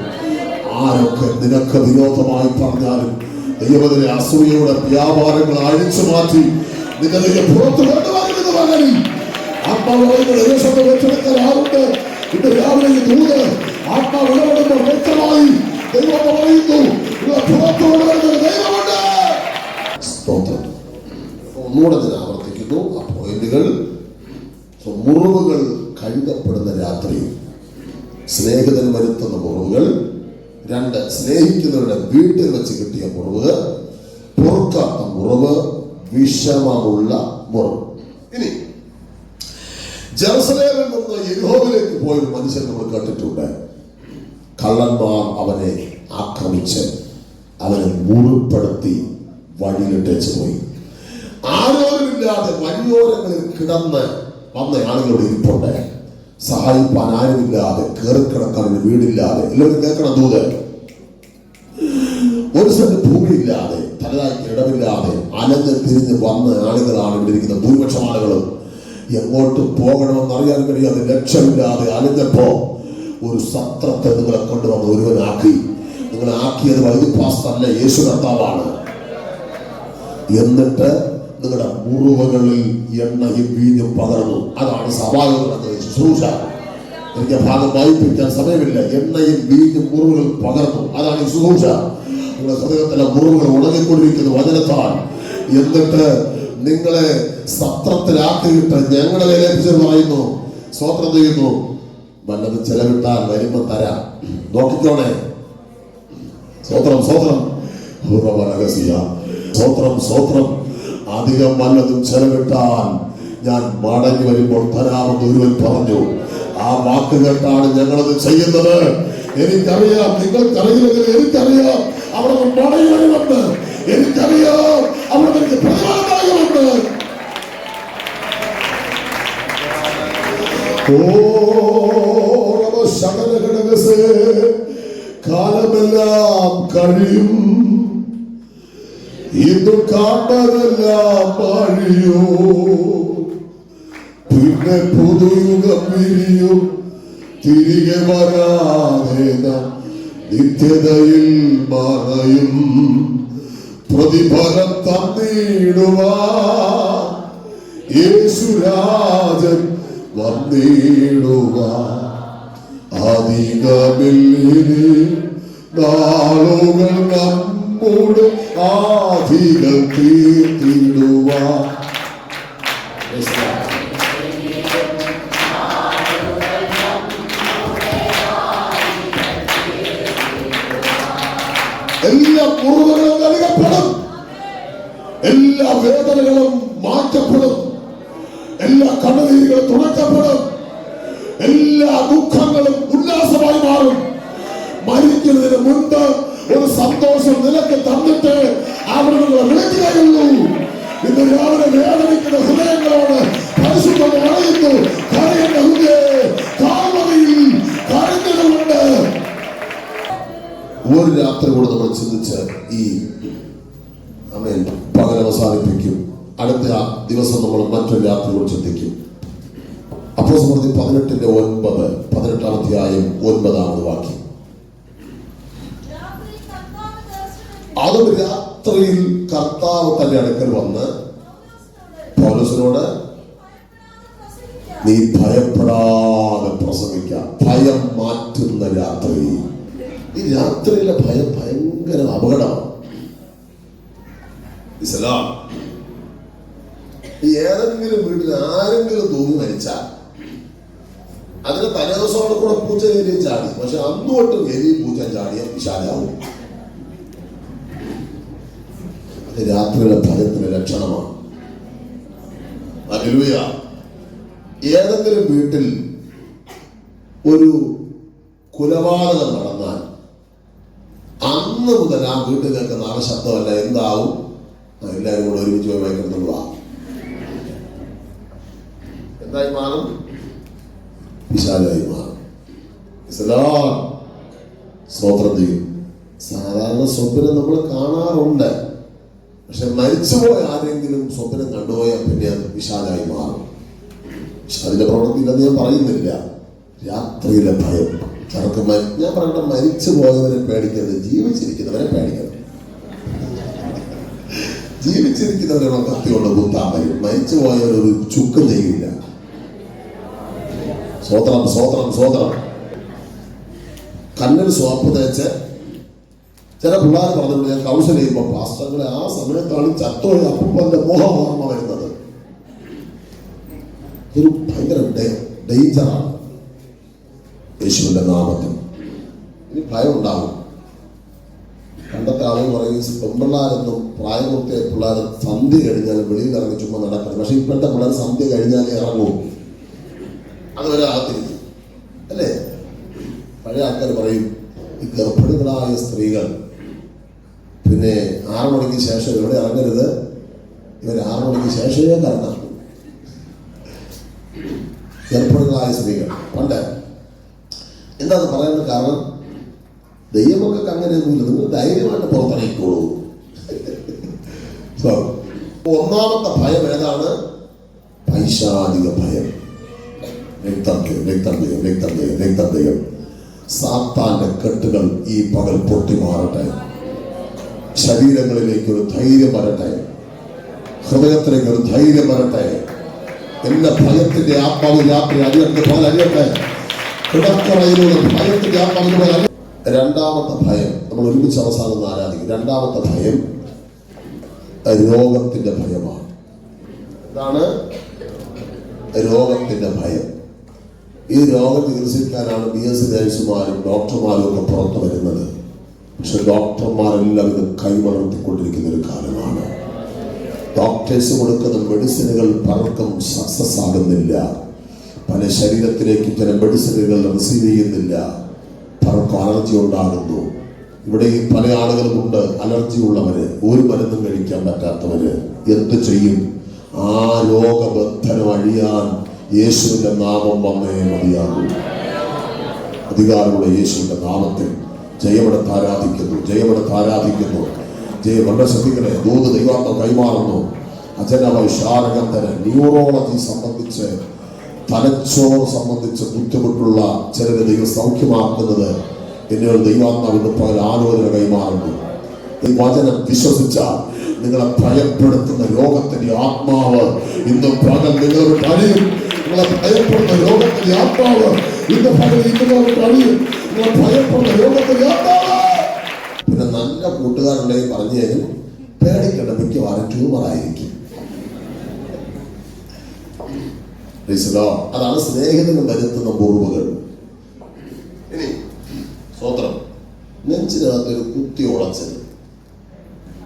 ആരൊക്കെ നിനക്ക് വിരോധമായി പറഞ്ഞാലും ദൈവത്തിലെ അസൂയയുടെ വ്യാപാരങ്ങൾ അഴിച്ചു മാറ്റി നിന്നെ പുറത്തു കൊണ്ടുവരുന്നത് മകനി ആത്മാവ് ഏറ്റെടുക്കലാറുണ്ട്. ഇന്ന് രാവിലെ ഈ ദൂത് ആത്മാവ് ഇടപെടുമ്പോൾ വ്യക്തമായി ദൈവം പറയുന്നു, പുറത്തു കൊണ്ടുവരുന്നത് ദൈവമുണ്ട്. സ്തോത്രം. ഒന്നുകൂടെ ഞാൻ ആവർത്തിക്കുന്നു ആ പോയിന്റുകൾ. മുറിവുകൾ കഴുകപ്പെടുന്ന രാത്രി, സ്നേഹിതൻ വരുത്തുന്ന മുറിവുകൾ. 2, സ്നേഹിക്കുന്നവരുടെ വീട്ടിൽ വെച്ച് കിട്ടിയ മുറിവ്, പൊറുക്കാത്ത മുറിവ്, വിഷമമുള്ള മുറിവ്. ഇനി ജെറുസലേമിൽ നിന്ന് യെരിഹോവിലേക്ക് പോയൊരു മനുഷ്യൻ നമ്മൾ കേട്ടിട്ടുണ്ട്. കള്ളന്മാർ അവനെ ആക്രമിച്ച് അവനെ മുറിപ്പെടുത്തി വഴിയിലിട്ടേച്ച് പോയി. ആരോരുമില്ലാതെ വഴിയോരങ്ങളിൽ കിടന്ന് വന്ന ആളുകളുടെ ഇരിപ്പുണ്ട്. സഹായിപ്പാൻ ആരുമില്ലാതെ, കയറിക്കിടക്കാൻ വീടില്ലാതെ. എല്ലാവരും കേൾക്കണം ദൂത്. ഒരു സെന്റ് ഭൂമിയില്ലാതെ, തലതായ്ക്ക് ഇടമില്ലാതെ അലഞ്ഞ് തിരിഞ്ഞ് വന്ന ആളുകളാണ് ഇവിടെ ഇരിക്കുന്ന ഭൂരിപക്ഷം ആളുകളും. എങ്ങോട്ട് പോകണമെന്ന് അറിയാൻ കഴിയാതെ ലക്ഷ്യമില്ലാതെ അലഞ്ഞപ്പോ ഒരു സത്രത്തെ നിങ്ങളെ കൊണ്ടുവന്ന് ഒരുവനാക്കി. നിങ്ങളെ ആക്കിയത് വൈദ്യപാസ്തല്ല, യേശു കർത്താവാണ്. എന്നിട്ട് നിങ്ങളുടെ മുറിവുകളിൽ എണ്ണയും വീഞ്ഞും പകർന്നു. അതാണ് സഭായോഗം നടന്നത് ശുശ്രൂഷ. എനിക്ക് ഭാഗം വായിപ്പിക്കാൻ സമയമില്ല. എണ്ണയും വീഞ്ഞും മുറിവുകൾ പകർന്നു, അതാണ് ശുശ്രൂഷ. നിങ്ങളുടെ ഹൃദയത്തിലെ മുറിവുകൾ ഉണങ്ങിക്കൊണ്ടിരിക്കുന്നു വചനത്താൽ. എന്നിട്ട് നിങ്ങളെ സത്രത്തിലാക്കിയിട്ട് ഞങ്ങളെ ഏൽപ്പിച്ചെന്ന് പറയുന്നു. സ്തോത്രം ചെയ്യുന്നു. വല്ലത് ചെലവിട്ടാൽ വരുമ്പോ തരാം, നോക്കിക്കോണേ. സ്തോത്രം സ്തോത്രം സ്തോത്രം സ്തോത്രം. അധികം വല്ലതും ചെലവിട്ടാൽ ഞാൻ മടങ്ങി വരുമ്പോൾ തരാമെന്ന് ഒരുവൻ പറഞ്ഞു. ആ വാക്ക് കേട്ടാണ് ഞങ്ങളത് ചെയ്യുന്നത്. എനിക്കറിയാം, നിങ്ങൾക്കറിയില്ലെങ്കിൽ എനിക്കറിയാം അവിടെ മടങ്ങി വരുമെന്ന്. എനിക്കറിയാം അവിടെ എനിക്ക് പ്രതിഫലമാകുമെന്ന്. കാലമെല്ലാം കഴിയും, ഇതു കാണതെല്ലാം അഴിയോ, പിന്നെ പുതുയുഗം വിരിയും. തിരികെ വരാതെ നിത്യതയിൽ മറയും. പ്രതിഫലം തന്നിടുവാൻ യേശുരാജൻ വന്നിടുവാൻ. അധികമില്ലിനി നാളുകൾ നമ്മുടെ ആധികൾ തീർത്തിടുവാൻ. എല്ലാ മുറിവുകളും നൽകപ്പെടും, എല്ലാ വേദനകളും മാറ്റപ്പെടും, എല്ലാ കണ്ണുനീരുകളും തുണക്കപ്പെടും. എല്ലാ ദുഃഖങ്ങളും ഉല്ലാസമായി മാറും. മരിക്കുന്നതിന് മുൻപ് ഒരു സന്തോഷം നിനക്ക് തന്നിട്ട് അവിടെ നിങ്ങൾ വിളിക്കുകയുള്ളൂ. ഇന്ന് രാവിലെ വേദനിക്കുന്ന ഹൃദയങ്ങളോട് പരിശുദ്ധം പറയുന്നു, കരയേണ്ട ഹൃദയേ, കാൽവരിയിൽ കരഞ്ഞതുകൊണ്ട്. ഒരു രാത്രി കൂടെ നമ്മൾ ചിന്തിച്ച് ഈ പകൽ അവസാനിപ്പിക്കും. അടുത്ത ദിവസം നമ്മൾ മറ്റൊരു രാത്രി കൂടെ ചിന്തിക്കും. അപ്പോസ്തലപ്രവൃത്തി 18:9, 18-ാം അധ്യായം 9-ാമത് വാക്യം. അതും രാത്രിയിൽ കർത്താവ് തന്റെ അടുക്കൽ വന്ന് പൗലോസിനോട്, നീ ഭയപ്പെടാതെ പ്രസംഗിക്കാം. ഭയം മാറ്റുന്ന രാത്രി. ഈ രാത്രിയിലെ ഭയം ഭയങ്കര അപകടമാണ്. ഏതെങ്കിലും വീട്ടിൽ ആരെങ്കിലും തൂങ്ങി മരിച്ചാൽ അതിന് തലേ ദിവസത്തോടെ കൂടെ പൂച്ച കയറി ചാടി. പക്ഷെ അന്നോട്ട് കയറി പൂച്ച ചാടിയ വിശാലാവും. അത് രാത്രിയുടെ ഭയത്തിന്റെ ലക്ഷണമാണ്. ഹല്ലേലൂയ. ഏതെങ്കിലും വീട്ടിൽ ഒരു കൊലപാതകം നടന്നാൽ അന്ന് മുതൽ ആ വീട്ടിൽ കേൾക്കുന്ന ആ ശബ്ദമല്ല എന്താവും? എല്ലാവരും കൂടെ ഒരുമിച്ച് പോയി ഭയങ്കരവാ. എന്തായി മാറും? വിശാലായി മാറും. സ്തോത്രം ചെയ്യും. സാധാരണ സ്വപ്നം നമ്മൾ കാണാറുണ്ട്. പക്ഷെ മരിച്ചുപോയ ആരെങ്കിലും സ്വപ്നം കണ്ടുപോയാൽ പിന്നെ അത് വിശാലായി മാറും. അതിന്റെ പ്രവൃത്തി ഇല്ലെന്ന് ഞാൻ പറയുന്നില്ല. രാത്രിയിലെ ഭയം. ചിലർക്ക് ഞാൻ പറയട്ടെ, മരിച്ചു പോയവരെ പേടിക്കരുത്, ജീവിച്ചിരിക്കുന്നവരെ പേടിക്കണം. ജീവിച്ചിരിക്കുന്നവരെ കത്തിയുള്ള കുത്താൻ വരും. മരിച്ചു പോയവരൊരു ചുക്കം ചെയ്യില്ല. സ്വോത്രം സ്വോത്രം സ്വോത്രം. കണ്ണിൽ സോപ്പ് തേച്ച് ചില പിള്ളേർ പറഞ്ഞിട്ടുണ്ട്, ഞാൻ കൗൺസിൽ ചെയ്യുമ്പോൾ പാസ്റ്ററുകളെ ആ സമയത്താണ് ചത്തോയ അപ്പൂപ്പന്റെ മോഹം ഓർമ്മ വരുന്നത്. ഒരു ഭയങ്കര ഡേഞ്ചറാണ്. യേശുവിന്റെ നാമത്തിൽ ഇനി ഭയം ഉണ്ടാകും. പണ്ടത്തെ ആളുകൾ പറയും പെൺപിള്ളാരെന്നും പ്രായപൂർത്തിയായ പിള്ളേർ സന്ധ്യ കഴിഞ്ഞാൽ വെളിയിൽ ഇറങ്ങി ചുമ്മാ നടക്കണം. പക്ഷെ ഇപ്പോഴത്തെ പിള്ളേർ സന്ധ്യ കഴിഞ്ഞാലേ ഇറങ്ങും. അതുവരെ അകത്തിരിക്കും അല്ലേ? പഴയ ആൾക്കാർ പറയും ഈ ഗർഭിണികളായ സ്ത്രീകൾ പിന്നെ 6 മണിക്ക് ശേഷം ഇവിടെ ഇറങ്ങരുത്, ഇവർ 6 മണിക്ക് ശേഷമേ കറങ്ങാം. ഗർഭിണികളായ സ്ത്രീകൾ പണ്ട് എന്താന്ന് പറയുന്നത്? കാരണം ദൈവമൊക്കെ അങ്ങനെയൊന്നുമില്ല. നിങ്ങൾ ധൈര്യമായിട്ട് പുറത്തിറങ്ങിക്കോളൂ. ഒന്നാമത്തെ ഭയം ഏതാണ്? പൈശാചിക ഭയം. രക്തം. സാത്താന്റെ കെട്ടുകൾ ഈ പകൽ പൊട്ടി മാറട്ടെ. ശരീരങ്ങളിലേക്ക് ഒരു ധൈര്യം വരട്ടെ. ഹൃദയത്തിലേക്ക് ഒരു ധൈര്യം വരട്ടെ. എല്ലാ ഭയത്തിന്റെ ആത്മാവ് രാത്രി അടിയന്റെ പോലെ അടിയട്ടെ. കിടക്കറയിലൂടെ ഭയത്തിന്റെ ആത്മാവിന് പോലെ. രണ്ടാമത്തെ ഭയം നമ്മൾ ഒരുമിച്ച് അവസാനം ആരാധിക്കും. രണ്ടാമത്തെ ഭയം രോഗത്തിന്റെ ഭയമാണ്. എന്താണ് രോഗത്തിന്റെ ഭയം? ഈ രോഗം ചികിത്സിക്കാനാണ് BS നേഴ്സുമാരും ഡോക്ടർമാരും ഒക്കെ പുറത്തു വരുന്നത്. പക്ഷെ ഡോക്ടർമാരെല്ലാം ഇത് കൈമലർത്തിക്കൊണ്ടിരിക്കുന്ന ഒരു കാലമാണ്. ഡോക്ടേഴ്സ് കൊടുക്കുന്ന മെഡിസിനുകൾ പലർക്കും സക്സസ് ആകുന്നില്ല. പല ശരീരത്തിലേക്ക് ചില മെഡിസിനുകൾ റിസീവ് ചെയ്യുന്നില്ല. പലർക്കും അലർജി ഉണ്ടാകുന്നു. ഇവിടെ ഈ പല ആളുകളുമുണ്ട് അലർജി ഉള്ളവര്, ഒരു മരുന്നും കഴിക്കാൻ പറ്റാത്തവര്. എന്ത് ചെയ്യും? ആ രോഗബന്ധനം അഴിയാൻ യേശുവിന്റെ നാമം വന്നേ മതിയാകും. അധികാരമുള്ള യേശുവിന്റെ നാമത്തിൽ ജയമെടുത്ത് ആരാധിക്കുന്നു. വളരെ ശ്രദ്ധിക്കണേ. ദൂത് ദൈവാത്മ കൈമാറുന്നു. അജനവൈശാരകന്ധന ന്യൂറോളജി സംബന്ധിച്ച്, തലച്ചോറ് സംബന്ധിച്ച് ബുദ്ധിമുട്ടുള്ള ചിലരെ ദൈവം സൗഖ്യമാക്കുന്നത് എന്നോട് ദൈവാത്മാവിന്റെ പകൽ ആലോചന കൈമാറുന്നു. ഈ വചനം വിശ്വസിച്ചാൽ നിങ്ങളെ ഭയപ്പെടുത്തുന്ന രോഗത്തിന്റെ ആത്മാവ് ഇന്ന് പകൽ നിങ്ങളോട് അണിയും. നിങ്ങളെ ഭയപ്പെടുന്ന രോഗത്തിന്റെ ആത്മാവ് ഇന്ന് പകൽ നിങ്ങളോട് അണിയും. നിങ്ങളെ ഭയപ്പെടുന്ന രോഗത്തിന്റെ ആത്മാവ്. പിന്നെ നല്ല കൂട്ടുകാരുണ്ടെങ്കിൽ പറഞ്ഞു തരും, പേടിക്കേണ്ട, മിക്കവാറും ട്യൂമറായിരിക്കും. അതാണ് സ്നേഹിതന് വരുത്തുന്ന മുറിവുകൾ. ഇനി സ്വോത്രം, നെഞ്ചിനകത്തൊരു കുത്തി ഉളച്ചത്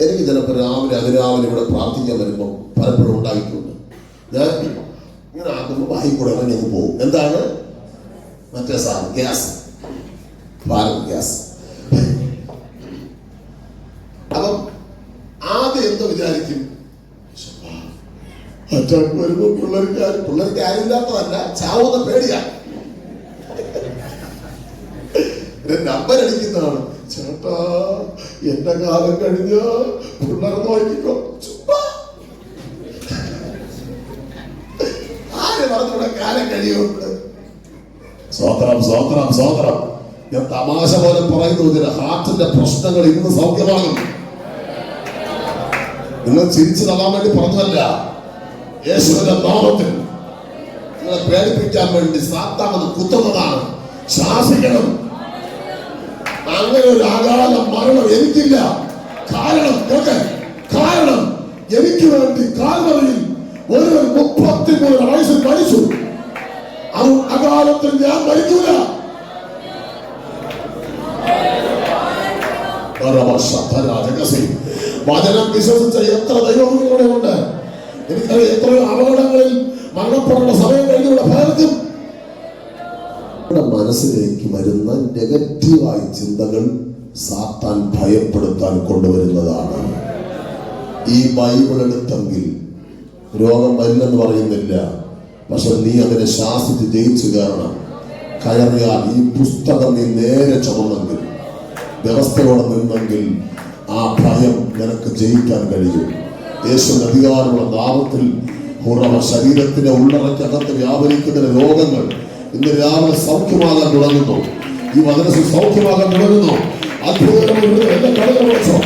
എനിക്ക് ചിലപ്പോൾ അതിരാവിലെ ഇവിടെ പ്രാർത്ഥിക്കാൻ വരുമ്പോൾ പലപ്പോഴും ഉണ്ടായിട്ടുണ്ട്. ഞാൻ ഇങ്ങനെ ആക്കുമ്പോൾ വായിക്കൂടെ ഇറങ്ങി പോകും. എന്താണ്? മറ്റേ സാധനം ഗ്യാസ്, ഭാരത് ഗ്യാസ്. അപ്പം ആദ്യം എന്തോ വിചാരിക്കും, അറ്റാക്ക് വരുമ്പോ പിള്ളേർക്ക് ആരുമില്ലാത്തതല്ല, ചാവുന്ന പേടിയാണ്. നമ്പർ അടിക്കുന്നതാണ്. ചേട്ടാ എന്റെ കാലം കഴിഞ്ഞ പിള്ളേർ നോക്കിക്കോ. ആര് പറഞ്ഞൂടെ കാലം കഴിയുമുണ്ട്? സ്വോത്രം സ്വോത്രം സ്വോത്രം. ഞാൻ തമാശ പോലെ പറയുന്നു, ഇതിന്റെ ഹാർട്ടിന്റെ പ്രശ്നങ്ങൾ ഇന്ന് സൗഖ്യമാകും. നിങ്ങൾ ചിരിച്ചു തള്ളാൻ വേണ്ടി പറഞ്ഞതല്ല, യേശുവിന്റെ നാമത്തിൽ നിങ്ങളെ പേടിപ്പിക്കാൻ വേണ്ടി സാത്താൻ കുത്തുന്നതാണ്. ശാസിക്കണം. അങ്ങനെ ഒരു അകാല മരണം എനിക്കില്ല. കാരണം കാരണം എനിക്ക് വേണ്ടി കാൽവറിയിൽ ഒരു 33 വയസ്സിൽ മരിച്ചു. അത് അകാലത്തിൽ ഞാൻ മരിക്കൂല. വചനം വിശ്വസിച്ച എത്ര ദൈവങ്ങളുടെ ഉണ്ട്. എനിക്കറിയാം എത്രയോ അപകടങ്ങളിൽ മരണപ്പെടേണ്ട സമയം കഴിഞ്ഞൂടെ ഭാരതം. മനസ്സിലേക്ക് വരുന്ന നെഗറ്റീവായ ചിന്തകൾ സാത്താൻ ഭയപ്പെടുത്താൻ കൊണ്ടുവരുന്നതാണ്. ഈ ബൈബിൾ എടുത്തെങ്കിൽ രോഗം വരില്ലെന്ന് പറയുന്നില്ല, പക്ഷെ നീ അതിനെ ശാസിച്ച് ജയിച്ചു കയറണം. കയറിയാൽ ഈ പുസ്തകം നീ നേരെ ചുമന്നെങ്കിൽ, വ്യവസ്ഥയോടെ നിന്നെങ്കിൽ ആ ഭയം നിനക്ക് ജയിക്കാൻ കഴിയും. യേശുവിന്റെ അധികാരമുള്ള നാമത്തിൽ ശരീരത്തിന്റെ ഉള്ളറയ്ക്കകത്ത് വ്യാപരിക്കുന്ന രോഗങ്ങൾ ഇന്ന് രാവിലെ സൗഖ്യമാകാൻ തുടങ്ങുന്നു. ഈ വചനത്തിൽ സൗഖ്യമാകാൻ തുടങ്ങുന്നു. അത്ഭുതം എന്റെ കടന്നു